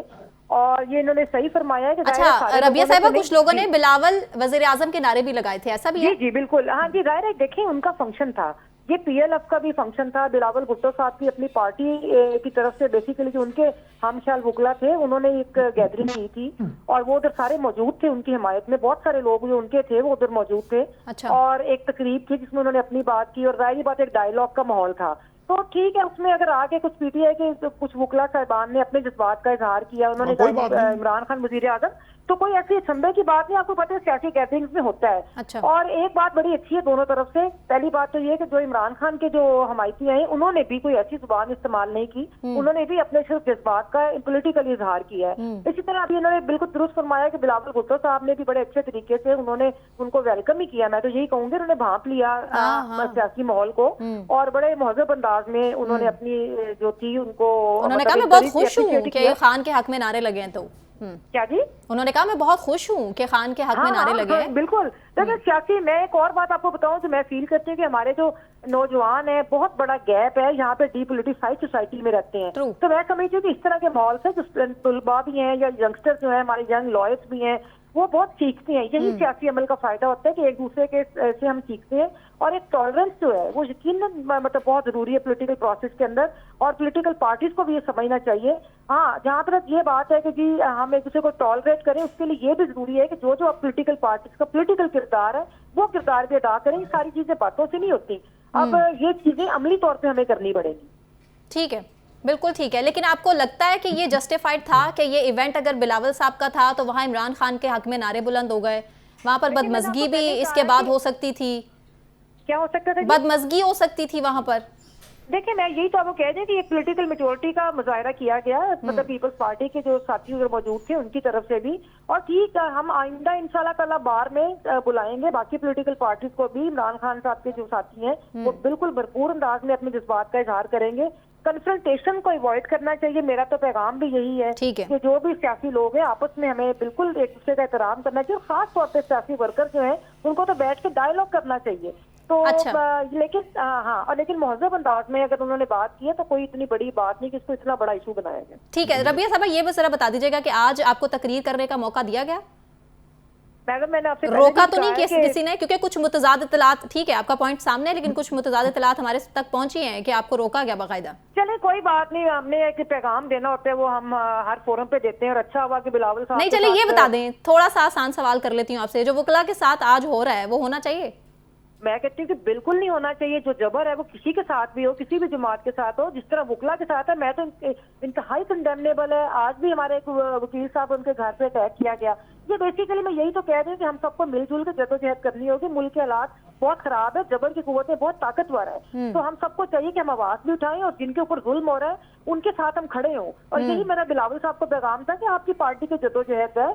और ये इन्होंने सही फरमाया है कि अच्छा रबिया साहिबा, कुछ लोगों ने बिलावल वजीर आजम के नारे भी लगाए थे, ऐसा भी है? जी बिल्कुल, हाँ जी, जाहिर है। देखिए, उनका फंक्शन था, ये पीएलएफ का भी फंक्शन था, बिलावल भुट्टो साहब की अपनी पार्टी की तरफ से बेसिकली जो उनके हमशाल वकला थे उन्होंने एक गैदरिंग की थी और वो उधर सारे मौजूद थे, उनकी हिमायत में बहुत सारे लोग जो उनके थे वो उधर मौजूद थे। अच्छा। और एक तकरीब थी जिसमें उन्होंने अपनी बात की और जाहिर बात एक डायलॉग का माहौल था। तो ठीक है, उसमें अगर आगे कुछ पीटीआई के तो कुछ वकला साहिबान ने अपने जज्बात का इजहार किया, उन्होंने इमरान खान वजीर आजम, तो कोई ऐसी अचंभे की बात नहीं, आपको पता है सियासी गैदरिंग्स में होता है। अच्छा। और एक बात बड़ी अच्छी है दोनों तरफ से, पहली बात तो ये कि जो इमरान खान के जो हमायती हैं उन्होंने भी कोई ऐसी जुबान इस्तेमाल नहीं की, उन्होंने भी अपने सिर्फ जज्बात का पॉलिटिकल इजहार किया है। इसी तरह अभी उन्होंने बिल्कुल दुरुस्त फरमाया कि बिलावल भुट्टो साहब ने भी बड़े अच्छे तरीके से उन्होंने उनको वेलकम ही किया, मैं तो यही कहूंगी, उन्होंने भांप लिया सियासी माहौल को और बड़े महजब अंदाज में उन्होंने अपनी जो थी उनको, उन्होंने कहा मैं बहुत खुश हूँ कि खान के हक में नारे लगे हैं। तो क्या जी? उन्होंने कहा मैं बहुत खुश हूँ कि खान के हक में नारे लगे हैं। बिल्कुल। देखिए सियासी, मैं एक और बात आपको बताऊं जो मैं फील करती हूँ कि हमारे जो नौजवान है, बहुत बड़ा गैप है, यहाँ पे डीपोलिटिसाइड सोसाइटी में रहते हैं। True. तो मैं समझती हूँ कि इस तरह के माहौल से जो तलबा भी हैं या यंगस्टर्स जो है, हमारे यंग लॉयर्स भी हैं, वो बहुत सीखते हैं। यही सियासी अमल का फायदा होता है कि एक दूसरे के से हम सीखते हैं, और एक टॉलरेंस जो है वो यकीनन मतलब बहुत जरूरी है पॉलिटिकल प्रोसेस के अंदर, और पॉलिटिकल पार्टीज को भी ये समझना चाहिए। हाँ, जहाँ तक ये बात है कि जी हम एक दूसरे को टॉलरेट करें, उसके लिए ये भी जरूरी है कि जो जो पॉलिटिकल पार्टीज का पॉलिटिकल किरदार है वो किरदार भी अदा करें। सारी चीजें बातों से नहीं होती, अब ये चीजें अमली तौर पे हमें करनी पड़ेगी। ठीक है, बिल्कुल ठीक है। लेकिन आपको लगता है कि ये जस्टिफाइड था कि ये इवेंट अगर बिलावल साहब का था तो वहाँ इमरान खान के हक में नारे बुलंद हो गए, वहाँ पर बदमज़गी भी इसके बाद हो सकती थी, क्या हो सकता था? बदमज़गी हो सकती थी वहाँ पर। देखिए, मैं यही तो आपको कह दें कि एक पॉलिटिकल मेजोरिटी का मुजाहरा किया गया, मतलब पीपल्स पार्टी के जो साथी उधर मौजूद थे उनकी तरफ से भी, और ठीक है, हम आइंदा इंशाल्लाह ताला बार में बुलाएंगे बाकी पॉलिटिकल पार्टीज को भी। इमरान खान साहब के जो साथी हैं वो बिल्कुल भरपूर अंदाज में अपने जज्बात का इजहार करेंगे। कन्फ्रंटेशन को अवॉइड करना चाहिए, मेरा तो पैगाम भी यही है ठीक है। कि जो भी सियासी लोग हैं आपस में हमें बिल्कुल एक दूसरे का एहतराम करना चाहिए, और खास तौर पर सियासी वर्कर जो है उनको तो बैठ के डायलॉग करना चाहिए। तो अच्छा। लेकिन हाँ, और लेकिन महज़ब अंदाज में अगर उन्होंने बात की है तो कोई इतनी बड़ी बात नहीं कि इसको इतना बड़ा इशू बनाया गया। ठीक है, रबिया साहब ये बस जरा बता दीजिएगा कि आज आपको तकरीर करने का मौका दिया गया? मैडम, मैंने आपसे रोका तो नहीं किसी ने? क्योंकि कुछ मुतजाद इत्तलात, ठीक है आपका पॉइंट सामने है, लेकिन कुछ मुतजाद इत्तलात हमारे तक पहुंची हैं कि आपको रोका गया बाकायदा। चले कोई बात नहीं, हमने एक पैगाम देना होता है वो हम हर फोरम पे देते हैं, और अच्छा हुआ कि बिलावल साहब नहीं, चलिए ये बता दें, थोड़ा सा आसान सवाल कर लेती हूँ आपसे, जो वकला के साथ आज हो रहा है वो होना चाहिए? मैं कहती हूँ कि बिल्कुल नहीं होना चाहिए। जो जबर है वो किसी के साथ भी हो, किसी भी जमात के साथ हो, जिस तरह वकला के साथ है, मैं तो इंतहाई कंडेमनेबल है। आज भी हमारे एक वकील साहब उनके घर पे अटैक किया गया। ये बेसिकली मैं यही तो कह रही हूँ कि हम सबको मिलजुल के जद्दोजहद करनी होगी। मुल्क के हालात बहुत खराब है, जबर की कुव्वतें बहुत ताकतवर है, तो हम सबको चाहिए कि हम आवाज भी उठाएं और जिनके ऊपर जुल्म हो रहा है उनके साथ हम खड़े हों। और यही मेरा बिलावल साहब को पैगाम था कि आपकी पार्टी की जद्दोजहद है,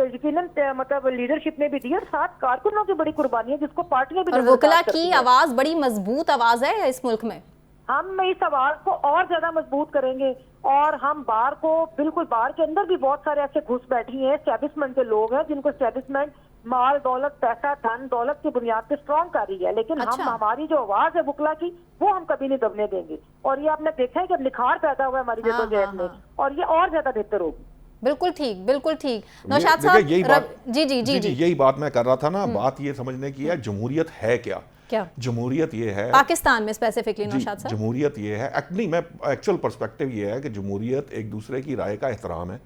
यकीनन मतलब लीडरशिप ने भी दी, और साथ कारकुनों की बड़ी कुर्बानी है जिसको पार्टी ने भी। और वकला की आवाज बड़ी मजबूत आवाज है इस मुल्क में। हम इस आवाज को और ज्यादा मजबूत करेंगे, और हम बार को बिल्कुल, बार के अंदर भी बहुत सारे ऐसे घुस बैठी हैं एस्टैब्लिशमेंट के लोग हैं जिनको एस्टैब्लिशमेंट माल दौलत पैसा धन दौलत की बुनियाद पे स्ट्रॉन्ग कर रही है, लेकिन अच्छा। हम हमारी जो आवाज है वकला की वो हम कभी नहीं दबने देंगे। और ये आपने देखा है कि अब निखार पैदा हुआ है हमारी जद्दोजहद में, और ये और ज्यादा बेहतर होगी। बिल्कुल ठीक, बिल्कुल ठीक। नौशाद देखिए, साहब, यही बात जी जी जी जी यही बात मैं कर रहा था ना। बात ये समझने की है, जमहूरियत है क्या? जमहूरियत ये है पाकिस्तान में स्पेसिफिकली नौशाद साहब, जमहूरियत ये है नहीं, मैं एक्चुअल पर्सपेक्टिव ये है कि जमहूरियत एक दूसरे की राय का एहतराम है,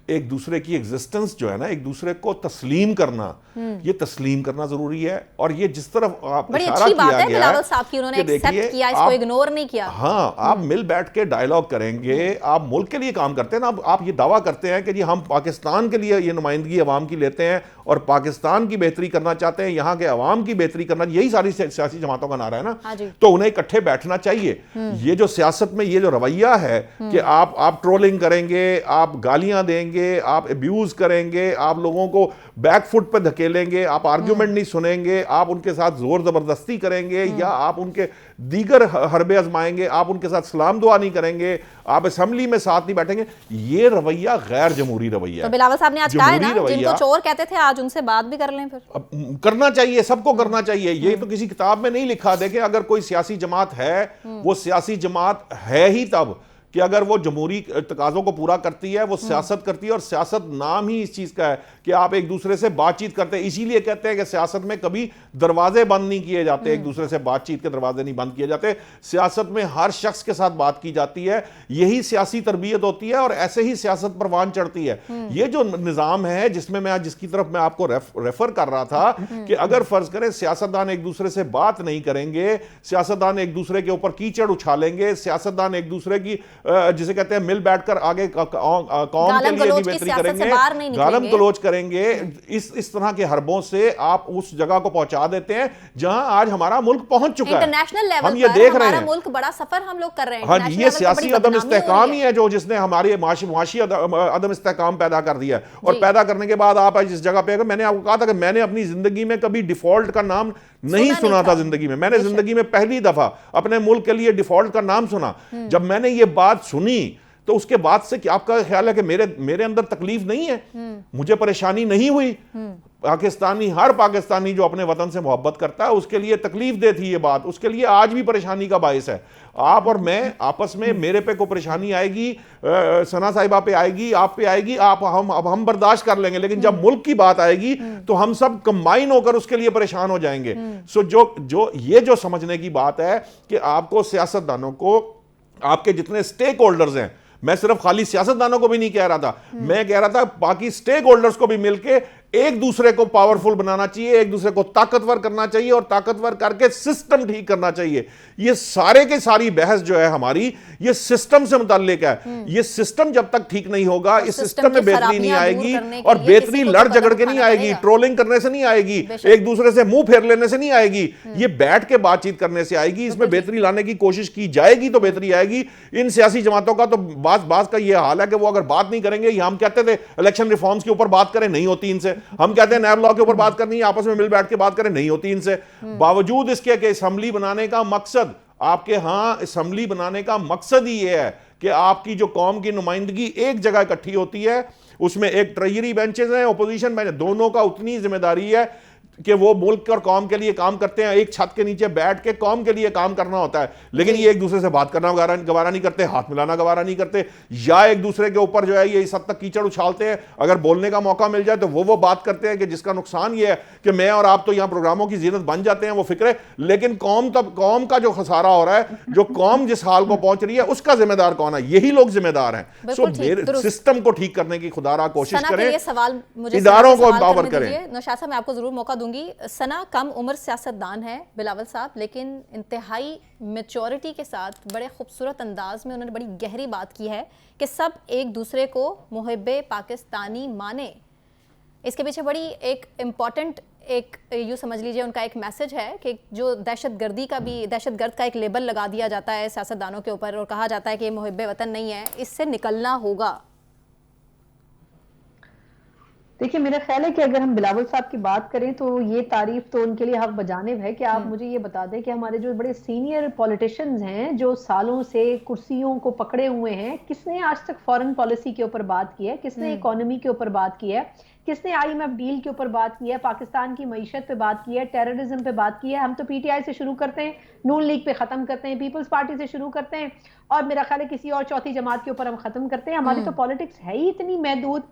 एक दूसरे की एग्जिस्टेंस जो है ना, एक दूसरे को तस्लीम करना, ये तस्लीम करना जरूरी है। और ये जिस तरफ आप बड़ी इशारा अच्छी बात किया है गया बिलावल साहब की, उन्होंने एक्सेप्ट किया, इसको इग्नोर नहीं किया। हाँ, आप मिल बैठ के डायलॉग करेंगे, आप मुल्क के लिए काम करते हैं ना। आप ये दावा करते हैं कि जी हम पाकिस्तान के लिए ये नुमाइंदगी अवाम की लेते हैं और पाकिस्तान की बेहतरी करना चाहते हैं, यहाँ के अवाम की बेहतरी करना, यही सारी सियासी जमातों का नारा है ना। तो उन्हें इकट्ठे बैठना चाहिए। ये जो सियासत में ये जो रवैया है कि आप ट्रोलिंग करेंगे, आप गालियां देंगे, आप अब्यूज करेंगे, आप लोगों को बैकफुट पर धकेलेंगे, आप आर्ग्यूमेंट नहीं सुनेंगे, आप उनके साथ जोर जबरदस्ती करेंगे, या आप उनके दीगर हरबे आजमाएंगे, आप उनके साथ सलाम दुआ नहीं करेंगे, आप असेंबली में साथ नहीं बैठेंगे, ये रवैया गैर जमहूरी रवैया। तो बिलावल साहब ने आज कहा है ना, जिनको चोर कहते थे आज उनसे बात भी कर लें। फिर करना चाहिए, सबको करना चाहिए। ये तो किसी किताब में नहीं लिखा। देखें, अगर कोई सियासी जमात है, वो सियासी जमात है ही तब कि अगर वो जमहूरी तकाज़ों को पूरा करती है, वो सियासत करती है। और सियासत नाम ही इस चीज़ का है कि आप एक दूसरे से बातचीत करते हैं। इसीलिए कहते हैं कि सियासत में कभी दरवाजे बंद नहीं किए जाते, एक दूसरे से बातचीत के दरवाजे नहीं बंद किए जाते। सियासत में हर शख्स के साथ बात की जाती है, यही सियासी तरबियत होती है, और ऐसे ही सियासत परवान चढ़ती है। ये जो निज़ाम है जिसमें मैं जिसकी तरफ मैं आपको रेफर कर रहा था कि अगर फर्ज करें सियासतदान एक दूसरे से बात नहीं करेंगे, सियासतदान एक दूसरे के ऊपर कीचड़ उछालेंगे, सियासतदान एक दूसरे की जिसे कहते हैं मिल बैठकर आगे कौम के लिए बेहतरी करेंगे, गालम गलोच करेंगे, इस तरह के हरबों से आप उस जगह को पहुंचा देते हैं जहां आज हमारा मुल्क पहुंच चुका है। इंटरनेशनल लेवल हम ये देख रहे हैं, मुल्क बड़ा सफर हम लोग कर रहे हैं। हाँ, ये सियासी अदम इस्तेहकाम ही है जो जिसने हमारे माशी अदम इस्तेहकाम पैदा कर दिया है। और पैदा करने के बाद आप जिस जगह पे, मैंने आपको कहा था कि मैंने अपनी जिंदगी में कभी डिफॉल्ट का नाम नहीं सुना था जिंदगी में। मैंने जिंदगी में पहली दफा अपने मुल्क के लिए डिफॉल्ट का नाम सुना। जब मैंने ये बात सुनी तो उसके बाद से क्या आपका ख्याल है कि मेरे अंदर तकलीफ नहीं है, मुझे परेशानी नहीं हुई? पाकिस्तानी, हर पाकिस्तानी जो अपने वतन से मोहब्बत करता है उसके लिए तकलीफ दे थी ये बात, उसके लिए आज भी परेशानी का बायस है। आप और मैं आपस में, मेरे पे कोई परेशानी आएगी, सना साहिबा पे आएगी, आप पे आएगी, हम बर्दाश्त कर लेंगे, लेकिन जब मुल्क की बात आएगी तो हम सब कंबाइन होकर उसके लिए परेशान हो जाएंगे। सो जो समझने की बात है कि आपको, सियासतदानों को, आपके जितने स्टेक होल्डर्स हैं, मैं सिर्फ खाली सियासतदानों को भी नहीं कह रहा था, मैं कह रहा था बाकी स्टेक होल्डर्स को भी मिलके एक दूसरे को पावरफुल बनाना चाहिए, एक दूसरे को ताकतवर करना चाहिए और ताकतवर करके सिस्टम ठीक करना चाहिए। ये सारे के सारी बहस जो है हमारी, ये सिस्टम से मुताल्लिक है। ये सिस्टम जब तक ठीक नहीं होगा, इस सिस्टम में बेहतरी नहीं आएगी, और बेहतरी लड़ झगड़ के नहीं आएगी, ट्रोलिंग करने से नहीं आएगी, एक दूसरे से मुंह फेर लेने से नहीं आएगी, ये बैठ के बातचीत करने से आएगी। इसमें बेहतरी लाने की कोशिश की जाएगी तो बेहतरी आएगी। इन सियासी जमातों का तो बाज का ये हाल है कि वो अगर बात नहीं करेंगे, हम कहते थे इलेक्शन रिफॉर्म्स के ऊपर बात करें, नहीं होती इनसे। हम कहते हैं नैब लॉ के ऊपर बात करनी है, आपस में मिल बैठ के बात करें, नहीं होती इनसे। बावजूद इसके कि असेंबली बनाने का मकसद, आपके यहां असेंबली बनाने का मकसद ही यह है कि आपकी जो कौम की नुमाइंदगी एक जगह इकट्ठी होती है, उसमें एक ट्रेजरी बेंचेस हैं, ओपोजिशन बेंच, दोनों का उतनी जिम्मेदारी है कि वो मुल्क और कौम के लिए काम करते हैं। एक छत के नीचे बैठ के कौम के लिए काम करना होता है, लेकिन ये एक दूसरे से बात करना गवारा नहीं करते, हाथ मिलाना गवारा नहीं करते, या एक दूसरे के ऊपर जो है ये इस हद तक कीचड़ उछालते हैं। अगर बोलने का मौका मिल जाए तो वो बात करते हैं कि जिसका नुकसान ये है कि मैं और आप तो यहाँ प्रोग्रामों की जीनत बन जाते हैं, वो फिक्र, लेकिन कौम का जो खसारा हो रहा है, जो कौम जिस हाल को पहुंच रही है, उसका जिम्मेदार कौन है? यही लोग जिम्मेदार हैं। सो सिस्टम को ठीक करने की खुदारा कोशिश करें, इदारों को एम्पावर करें। नौशाद साहब, मैं आपको जरूर मौका दूंगी। सना कम उम्र सियासतदान है बिलावल साहब, लेकिन इंतहाई मैच्योरिटी के साथ बड़े खूबसूरत अंदाज में उन्होंने बड़ी गहरी बात की है कि सब एक दूसरे को मुहिब्बे पाकिस्तानी माने। इसके पीछे बड़ी एक इम्पॉर्टेंट, एक यूँ समझ लीजिए उनका एक मैसेज है कि जो दहशतगर्द का एक लेबल लगा दिया जाता है सियासतदानों के ऊपर और कहा जाता है कि ये मुहिब्बे वतन नहीं है, इससे निकलना होगा। देखिए, मेरा ख्याल है कि अगर हम बिलावल साहब की बात करें तो ये तारीफ तो उनके लिए हक बजानिब है कि आप मुझे ये बता दें कि हमारे जो बड़े सीनियर पॉलिटिशियंस हैं, जो सालों से कुर्सियों को पकड़े हुए हैं, किसने आज तक फॉरेन पॉलिसी के ऊपर बात की है, किसने इकोनॉमी के ऊपर बात की है, किसने IMF डील के ऊपर बात की है, पाकिस्तान की मईशत पे बात की है, टेररिज्म पे बात की है। हम तो PTI से शुरू करते हैं, नून लीग पे खत्म करते हैं, पीपल्स पार्टी से शुरू करते हैं, और मेरा ख्याल है किसी और चौथी जमात के ऊपर हम खत्म करते हैं। हमारी तो पॉलिटिक्स है ही इतनी महदूद।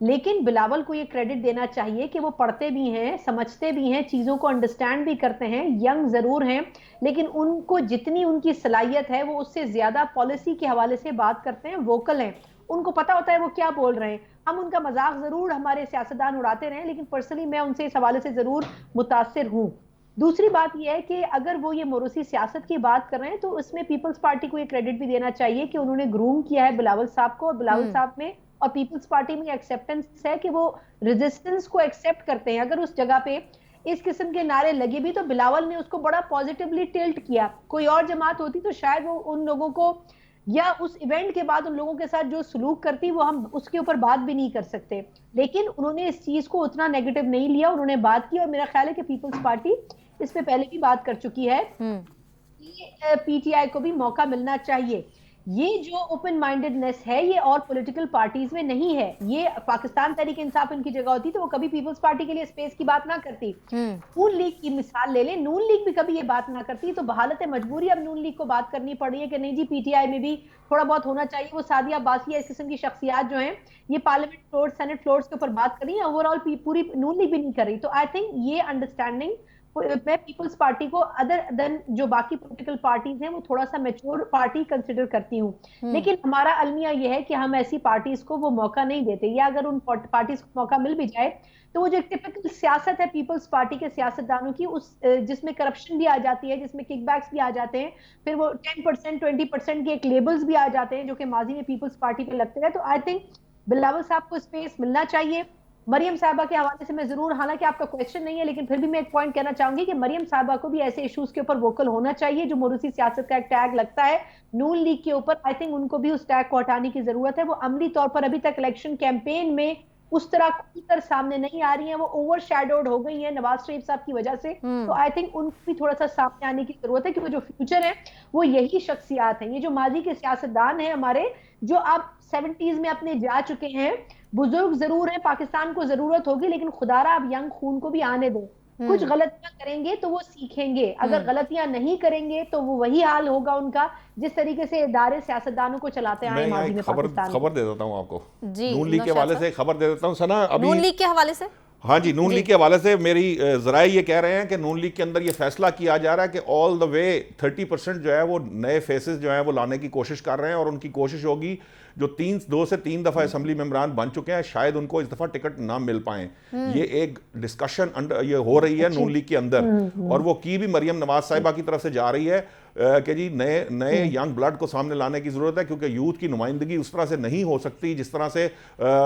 लेकिन बिलावल को ये क्रेडिट देना चाहिए कि वो पढ़ते भी हैं, समझते भी हैं, चीजों को अंडरस्टैंड भी करते हैं, यंग जरूर हैं, लेकिन उनको जितनी उनकी सलाहियत है वो उससे ज्यादा पॉलिसी के हवाले से बात करते हैं, वोकल हैं, उनको पता होता है वो क्या बोल रहे हैं। हम उनका मजाक जरूर हमारे सियासतदान उड़ाते रहे, लेकिन पर्सनली मैं उनसे इस हवाले से जरूर मुतासिर हूँ। दूसरी बात यह है कि अगर वो ये मोरूसी सियासत की बात कर रहे हैं तो उसमें पीपल्स पार्टी को ये क्रेडिट भी देना चाहिए कि उन्होंने ग्रूम किया है बिलावल साहब को, और बिलावल साहब में और पीपल्स पार्टी में एक्सेप्टेंस है कि वो रेजिस्टेंस को एक्सेप्ट करते हैं। अगर उस जगह पे इस किस्म के नारे लगे भी तो बिलावल ने उसको बड़ा पॉजिटिवली टिल्ट किया। कोई और जमात होती तो शायद वो उन लोगों को, या उस इवेंट के बाद उन लोगों के साथ जो सलूक करती, वो हम उसके ऊपर बात भी नहीं कर सकते, लेकिन उन्होंने इस चीज को उतना नेगेटिव नहीं लिया, उन्होंने बात की। और मेरा ख्याल है कि पीपल्स पार्टी इस पे पहले भी बात कर चुकी है कि PTI को भी मौका मिलना चाहिए। ये जो ओपन माइंडेडनेस है ये और पॉलिटिकल पार्टीज में नहीं है। ये पाकिस्तान तहरीक इंसाफ इनकी जगह होती तो वो कभी पीपल्स पार्टी के लिए स्पेस की बात ना करती। नून लीग की मिसाल ले लें, नून लीग भी कभी ये बात ना करती, तो बहालत मजबूरी अब नून लीग को बात करनी पड़ रही है कि नहीं जी PTI में भी थोड़ा बहुत होना चाहिए। वो सादिया बासिया इस किस्म की शख्सियात जो हैं ये पार्लियामेंट फ्लोर, सेनेट फ्लोर्स के ऊपर बात कर रही है, ओवरऑल पूरी नून लीग भी नहीं कर रही। तो आई थिंक ये अंडरस्टैंडिंग मैं पीपल्स पार्टी को अदर देन जो बाकी पॉलिटिकल पार्टीज हैं वो थोड़ा सा मैच्योर पार्टी कंसिडर करती हूँ। लेकिन हमारा अलमिया यह है कि हम ऐसी पार्टीज को वो मौका नहीं देते, या अगर उन पार्टीज को मौका मिल भी जाए तो वो जो टिपिकल सियासत है पीपल्स पार्टी के सियासतदानों की, उस जिसमें करप्शन भी आ जाती है, जिसमें किकबैक्स भी आ जाते हैं, फिर वो 10% 20% के एक लेबल्स भी आ जाते हैं जो कि माजी में पीपल्स पार्टी पे लगते हैं। तो आई थिंक बिलावल साहब को स्पेस मिलना चाहिए। मरियम साहबा के हवाले से मैं जरूर, हालांकि आपका क्वेश्चन नहीं है लेकिन फिर भी मैं एक पॉइंट कहना चाहूंगी कि मरियम साहबा को भी ऐसे इश्यूज के ऊपर वोकल होना चाहिए जो मोरूसी सियासत का एक टैग लगता है नून लीग के ऊपर। आई थिंक उनको भी उस टैग को हटाने की जरूरत है। वो अमली तौर पर अभी तक इलेक्शन कैंपेन में उस तरह खुलकर सामने नहीं आ रही हैं, वो ओवर शैडोड हो गई हैं नवाज शरीफ साहब की वजह से। तो आई थिंक उनको भी थोड़ा सा सामने आने की जरूरत है, क्योंकि जो फ्यूचर है वो यही शख्सियात हैं। ये जो माजी के सियासतदान हैं हमारे, जो अब 70s में अपने जा चुके हैं, बुजुर्ग जरूर है, पाकिस्तान को जरूरत होगी, लेकिन खुदारा आप यंग खून को भी आने दो। कुछ गलतियां करेंगे तो वो सीखेंगे, अगर गलतियां नहीं करेंगे तो वो वही हाल होगा उनका जिस तरीके से इदारे सियासतदानों को चलाते आए माजी में पाकिस्तान। खबर दे देता हूं आपको, जी, नून लीग के हवाले से खबर दे देता हूं सना। अभी नून लीग के हवाले से, हाँ जी, नून लीग के हवाले से मेरी ज़राए ये कह रहे हैं कि नून लीग के अंदर ये फैसला किया जा रहा है कि ऑल द वे 30% जो है वो नए फेसेस जो है वो लाने की कोशिश कर रहे हैं, और उनकी कोशिश होगी जो 2 से 3 दफ़ा असम्बली मेंबरान बन चुके हैं शायद उनको इस दफ़ा टिकट ना मिल पाए। ये एक डिस्कशन ये हो रही है नून लीग के अंदर, और वो की भी मरियम नवाज साहिबा की तरफ से जा रही है कि जी नए यंग ब्लड को सामने लाने की जरूरत है, क्योंकि यूथ की नुमाइंदगी उस तरह से नहीं हो सकती जिस तरह से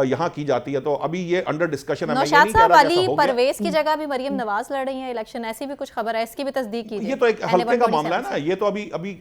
यहाँ की जाती है। तो अभी ये अंडर डिस्कशन है। नौशाद साहब, अली परवेज की जगह भी मरियम नवाज लड़ रही हैं इलेक्शन, ऐसी भी कुछ खबर है, इसकी भी तस्दीक कीजिए। ये तो एक हल्के का मामला है ना, ये तो अभी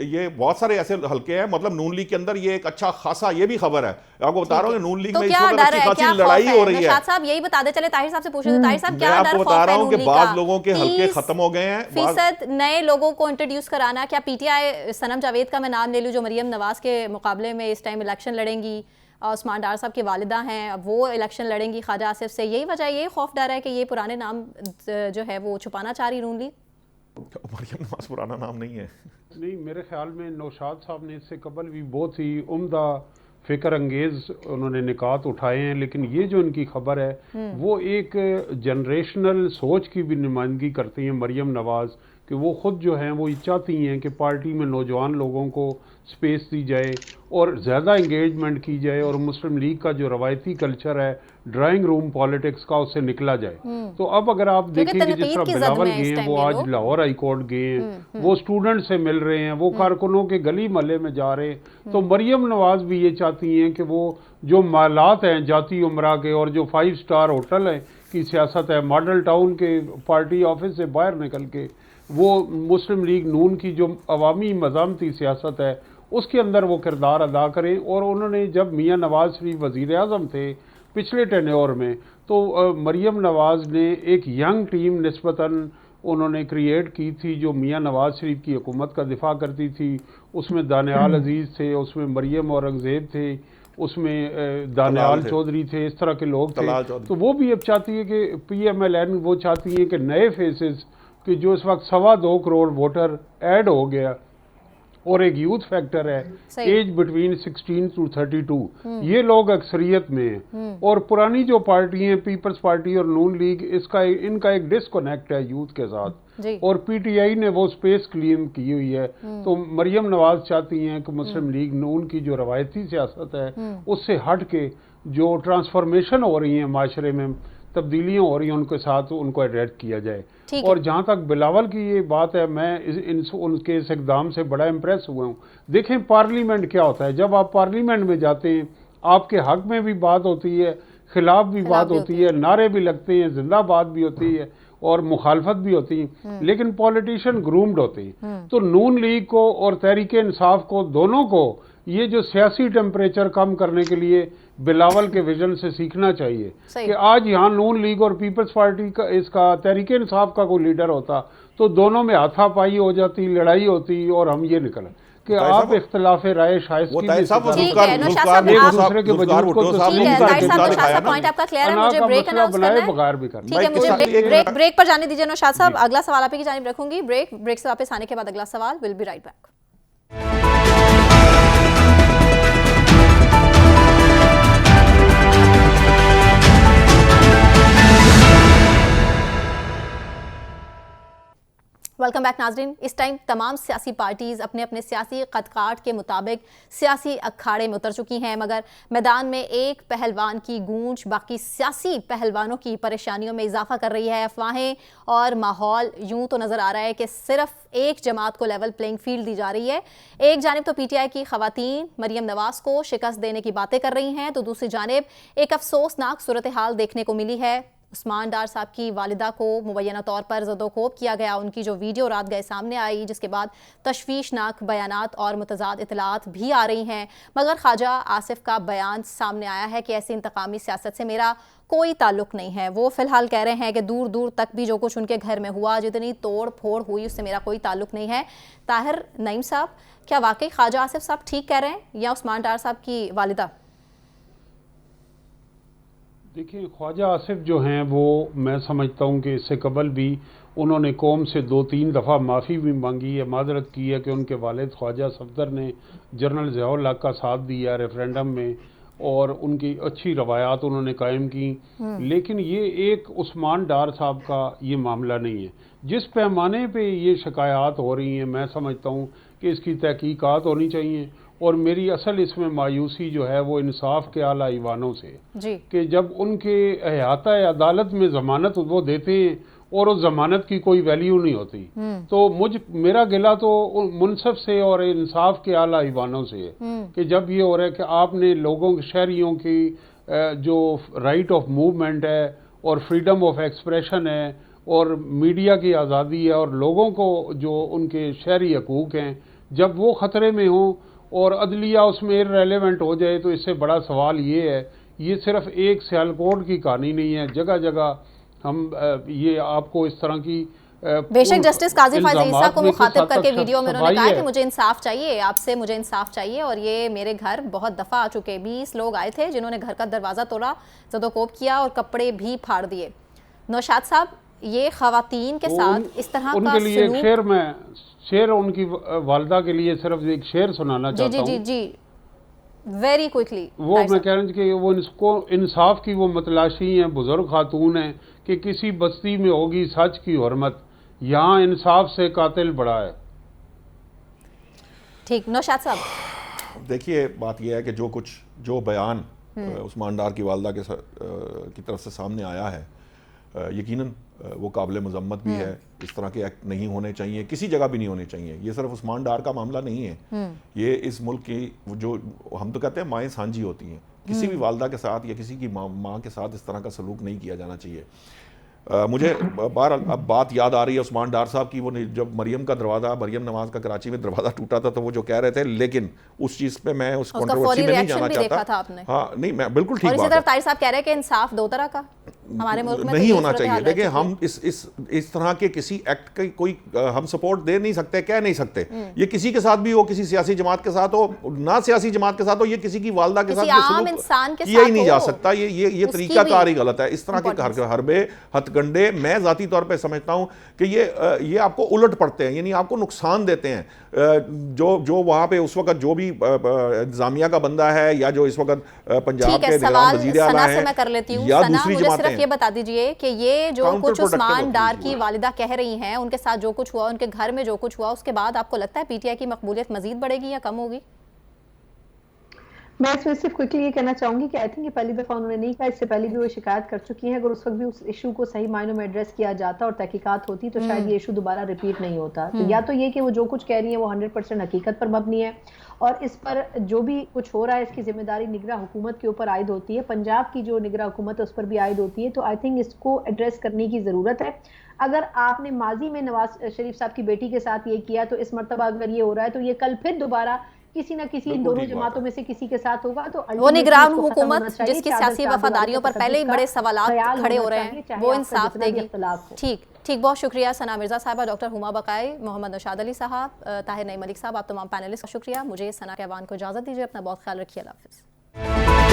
ये बहुत सारे ऐसे हल्के हैं, मतलब नून लीग के अंदर ये एक अच्छा खासा ये भी खबर है, आपको बता रहा हूँ नून लीग में इस वक्त अच्छी खासी लड़ाई हो रही है। नौशाद साहब यही बता दे, चले ताहिर साहब से पूछे, ताहिर साहब क्या डर आपको बता रहा हूँ कि बाद लोगों के हल्के खत्म हो गए हैं, फीसद नए लोगों को इंट्रोड्यूस कराना, क्या पीटीआई सनम जावेद का मैं नाम ले लूं जो मरियम नवाज के मुकाबले में इस टाइम इलेक्शन लड़ेंगी, उस्मान डार साहब की वालिदा हैं, अब वो इलेक्शन लड़ेंगी ख्वाजा आसिफ से, यही वजह, यही खौफ डर है कि ये पुराने नाम जो है वो छुपाना चाह रही नून लीग? मरियम नवाज पुराना नाम नहीं है। नहीं, मेरे ख्याल में नौशाद साहब ने इससे कबल भी बहुत ही उम्दा फिक्र अंगेज उन्होंने निकात उठाए हैं, लेकिन ये जो इनकी खबर है वो एक जनरेशनल सोच की भी नुमाइंदगी करती हैं मरियम नवाज, कि वो ख़ुद जो हैं वो चाहती हैं कि पार्टी में नौजवान लोगों को स्पेस दी जाए और ज़्यादा इंगेजमेंट की जाए, और मुस्लिम लीग का जो रवायती कल्चर है ड्राइंग रूम पॉलिटिक्स का उससे निकला जाए। तो अब अगर आप देखेंगे जिस तरह बिलावल गए हैं, वो आज लाहौर हाई कोर्ट गए हैं, वो स्टूडेंट से मिल रहे हैं, वो कारकुनों के गली महल्ले में जा रहे हैं, तो मरियम नवाज भी ये चाहती हैं कि वो जो मालात हैं जाती उमरा के और जो 5 स्टार होटल है की सियासत है, मॉडल टाउन के पार्टी ऑफिस से बाहर निकल के वो मुस्लिम लीग नून की जो अवामी मज़ामती सियासत है उसके अंदर वो किरदार अदा करें। और उन्होंने जब मियाँ नवाज शरीफ वज़ीर आज़म थे पिछले टेन्योर में, तो मरियम नवाज ने एक यंग टीम निस्बतन उन्होंने क्रिएट की थी जो मियाँ नवाज शरीफ की हुकूमत का दिफा करती थी। उसमें दानियाल अजीज़ थे, उसमें मरियम औरंगज़ेब थे, उसमें दानियाल चौधरी थे, इस तरह के लोग थे। तो वो भी अब चाहती है कि PMLN वो चाहती है कि नए फेसेस कि जो इस वक्त 2.25 करोड़ वोटर ऐड हो गया, और एक यूथ फैक्टर है, एज बिटवीन 16 to 32, ये लोग अक्सरियत में हैं। और पुरानी जो पार्टी हैं पीपल्स पार्टी और नून लीग, इनका एक डिस्कनेक्ट है यूथ के साथ, और PTI ने वो स्पेस क्लीन की हुई है। तो मरियम नवाज चाहती हैं कि मुस्लिम लीग नून की जो रवायती सियासत है उससे हट के जो ट्रांसफॉर्मेशन हो रही है माशरे में, तब्दीलियाँ हो रही हैं, उनके साथ उनको अडैप्ट किया जाए। और जहाँ तक बिलावल की ये बात है, मैं उनके इस इकदाम से बड़ा इम्प्रेस हुआ हूँ। देखें पार्लियामेंट क्या होता है, जब आप पार्लियामेंट में जाते हैं आपके हक में भी बात होती है, खिलाफ भी बात होती है, नारे भी लगते हैं, जिंदाबाद भी होती है और मुखालफत भी होती है, लेकिन पॉलिटिशियन ग्रूम्ड होते हैं। तो नून लीग को और तहरीक इंसाफ को, दोनों को ये जो सियासी टेम्परेचर कम करने के लिए बिलावल के विजन से सीखना चाहिए कि आज यहाँ नून लीग और पीपल्स पार्टी का, इसका तहरीक इंसाफ का कोई लीडर होता तो दोनों में हाथापाई हो जाती, लड़ाई होती, और हम ये निकले कि आप इख्तिलाफ राय शायद मुझे ब्रेक पर जाने दीजिए नौशाद साहब, अगला सवाल आप ही की जानिब रखूंगी। ब्रेक से वापस आने के बाद अगला सवाल, will be right back. Welcome back नाजरीन। इस टाइम तमाम सियासी पार्टीज़ अपने अपने सियासी कदकाठ के मुताबिक सियासी अखाड़े में उतर चुकी हैं, मगर मैदान में एक पहलवान की गूंज बाकी सियासी पहलवानों की परेशानियों में इजाफा कर रही है। अफवाहें और माहौल यूं तो नज़र आ रहा है कि सिर्फ एक जमात को लेवल प्लेइंग फील्ड दी जा रही है। एक जानिब तो PTI की खवातीन मरियम नवाज को शिकस्त देने की बातें कर रही हैं, तो दूसरी जानिब एक अफसोसनाक सूरत हाल देखने को मिली है। उस्मान डार साहब की वालिदा को मुबैना तौर पर ज़दोखोब किया गया, उनकी जो वीडियो रात गए सामने आई, जिसके बाद तशवीशनाक बयानात और मुतज़ाद इतलात भी आ रही हैं। मगर ख्वाजा आसिफ का बयान सामने आया है कि ऐसी इंतकामी सियासत से मेरा कोई ताल्लुक नहीं है। वो फ़िलहाल कह रहे हैं कि दूर दूर तक भी जो कुछ उनके घर में हुआ, जितनी तोड़ फोड़ हुई, उससे मेरा कोई ताल्लुक नहीं है। ताहिर नईम साहब, क्या वाकई ख्वाजा आसिफ साहब ठीक कह रहे हैं या उस्मान डार साहब की वालिदा? देखिए, ख्वाजा आसिफ जो हैं वो मैं समझता हूँ कि इससे कबल भी उन्होंने कौम से 2-3 दफ़ा माफ़ी भी मांगी है, माजरत की है कि उनके वालिद ख्वाजा सफदर ने जनरल ज़ियाउल हक का साथ दिया रेफरेंडम में और उनकी अच्छी रवायात उन्होंने कायम की। लेकिन ये एक उस्मान डार साहब का ये मामला नहीं है। जिस पैमाने पे ये शिकायत हो रही हैं, मैं समझता हूँ कि इसकी तहकीकात होनी चाहिए। और मेरी असल इसमें मायूसी जो है वो इंसाफ के आला ईवानों से जी। कि जब उनके अहाता अदालत में ज़मानत वो देते हैं और उस जमानत की कोई वैल्यू नहीं होती, तो मेरा गिला तो मुनसफ से और इंसाफ के आला ईवानों से है कि जब ये हो रहा है कि आपने लोगों के शहरियों की जो राइट ऑफ मूवमेंट है और फ्रीडम ऑफ एक्सप्रेशन है और मीडिया की आज़ादी है और लोगों को जो उनके शहरी हकूक़ हैं, जब वो ख़तरे में हों और अदलिया उसमें इररेलेवेंट हो जाए, तो इससे बड़ा सवाल ये है, ये सिर्फ एक सियालकोट की कहानी नहीं है। जगह जगह हम ये आपको इस तरह की बेशक जस्टिस काजी फाइज ईसा को मुखातिब करके वीडियो में उन्होंने कहा कि मुझे इंसाफ चाहिए, आपसे मुझे इंसाफ चाहिए और ये मेरे घर बहुत दफ़ा आ चुके। 20 लोग आए थे जिन्होंने घर का दरवाज़ा तोड़ा, ज़दोकोब किया और कपड़े भी फाड़ दिए। नौशाद साहब, ये ख़वातीन के साथ इस तरह उनके लिए एक शेर उनकी वालदा के लिए सिर्फ एक शेर सुनाना चाहता हूँ। जी जी जी, वेरी क्विकली। वो मैं कह रहा हूँ कि वो इसको इंसाफ की वो मतलाशी हैं, बुजुर्ग खातून हैं कि किसी बस्ती में होगी सच की हुर्मत, यहाँ इंसाफ से कातिल बड़ा है। ठीक, नौशाद साहब। देखिए, बात यह है कि जो बयान उस्मान डार की वालदा की तरफ से सामने आया है, यकीनन वो काबिल मजम्मत भी है। इस तरह के एक्ट नहीं होने चाहिए, किसी जगह भी नहीं होने चाहिए। ये सिर्फ उस्मान डार का मामला नहीं है, ये इस मुल्क की जो हम तो कहते हैं माएँ सांझी होती हैं, किसी भी वालदा के साथ या किसी की माँ के साथ इस तरह का सलूक नहीं किया जाना चाहिए। मुझे अब बात याद आ रही है उस्मान डार साहब की, वो जब मरियम नवाज का कराची में दरवाज़ा टूटा था, तो वो जो कह रहे थे, लेकिन उस चीज़ पे मैं उस कंट्रोवर्सी में नहीं जाना चाहता। हाँ, नहीं, मैं बिल्कुल ठीक बात है। ताहिर साहब कह रहे हैं कि इंसाफ दो तरह का हमारे मुल्क में नहीं होना चाहिए। देखिए, हम इस तरह के किसी एक्ट का कोई हम सपोर्ट दे नहीं सकते, कह नहीं सकते। ये किसी के साथ भी हो, किसी सियासी जमात के साथ हो, ना सियासी जमात के साथ हो, ये किसी की वालदा के साथ किया ही नहीं जा सकता। ये तरीकाकार ही गलत है। इस तरह के हरबे हथकंडे मैं जाती तौर पे समझता हूँ कि ये आपको उलट पड़ते हैं, यानी आपको नुकसान देते हैं। जो वहाँ पे उस वक्त जो भी इंतजामिया का बंदा है या जो इस वक्त पंजाब के वज़ीर आला हैं या दूसरी जमातें, ये बता दीजिए कि ये जो कुछ उस्मान डार की वालिदा कह रही हैं, उनके साथ जो कुछ हुआ, उनके घर में जो कुछ हुआ, उसके बाद आपको लगता है पीटीआई की मकबूलियत मजीद बढ़ेगी या कम होगी? मैं इसमें सिर्फ क्विकली ये कहना चाहूंगी कि आई थिंक ये पहली दफा उन्होंने नहीं कहा, इससे पहले भी वो शिकायत कर चुकी हैं। अगर उस वक्त भी उस इशू को सही मायनों में एड्रेस किया जाता और तहकीकात होती तो शायद ये इशू दोबारा रिपीट नहीं होता। तो या तो ये कि वो जो कुछ कह रही है वो 100% हकीकत पर मबनी है और इस पर जो भी कुछ हो रहा है इसकी जिम्मेदारी निगरां हुकूमत के ऊपर आयद होती है, पंजाब की जो निगरां हुकूमत है उस पर भी आयद होती है। तो आई थिंक इसको एड्रेस करने की जरूरत है। अगर आपने माजी में नवाज शरीफ साहब की बेटी के साथ ये किया, तो इस मर्तबा अगर ये हो रहा है तो ये कल फिर दोबारा किसी न किसी इन दोनों जमातों में से किसी के साथ होगा। तो वो निगरान हुकूमत जिसकी सियासी वफादारियों पर पहले ही बड़े सवालात खड़े हो रहे हैं, वो इंसाफ देगी। ठीक, बहुत शुक्रिया सना मिर्जा साहबा, डॉक्टर हुमा बकाई, मोहम्मद नौशाद अली साहब, ताहिर नईम मलिक साहब, आप तमाम पैनलिस्ट का शुक्रिया। मुझे सना कहवान को इजाजत दीजिए, अपना बहुत ख्याल रखिए। अल्लाह हाफिज़।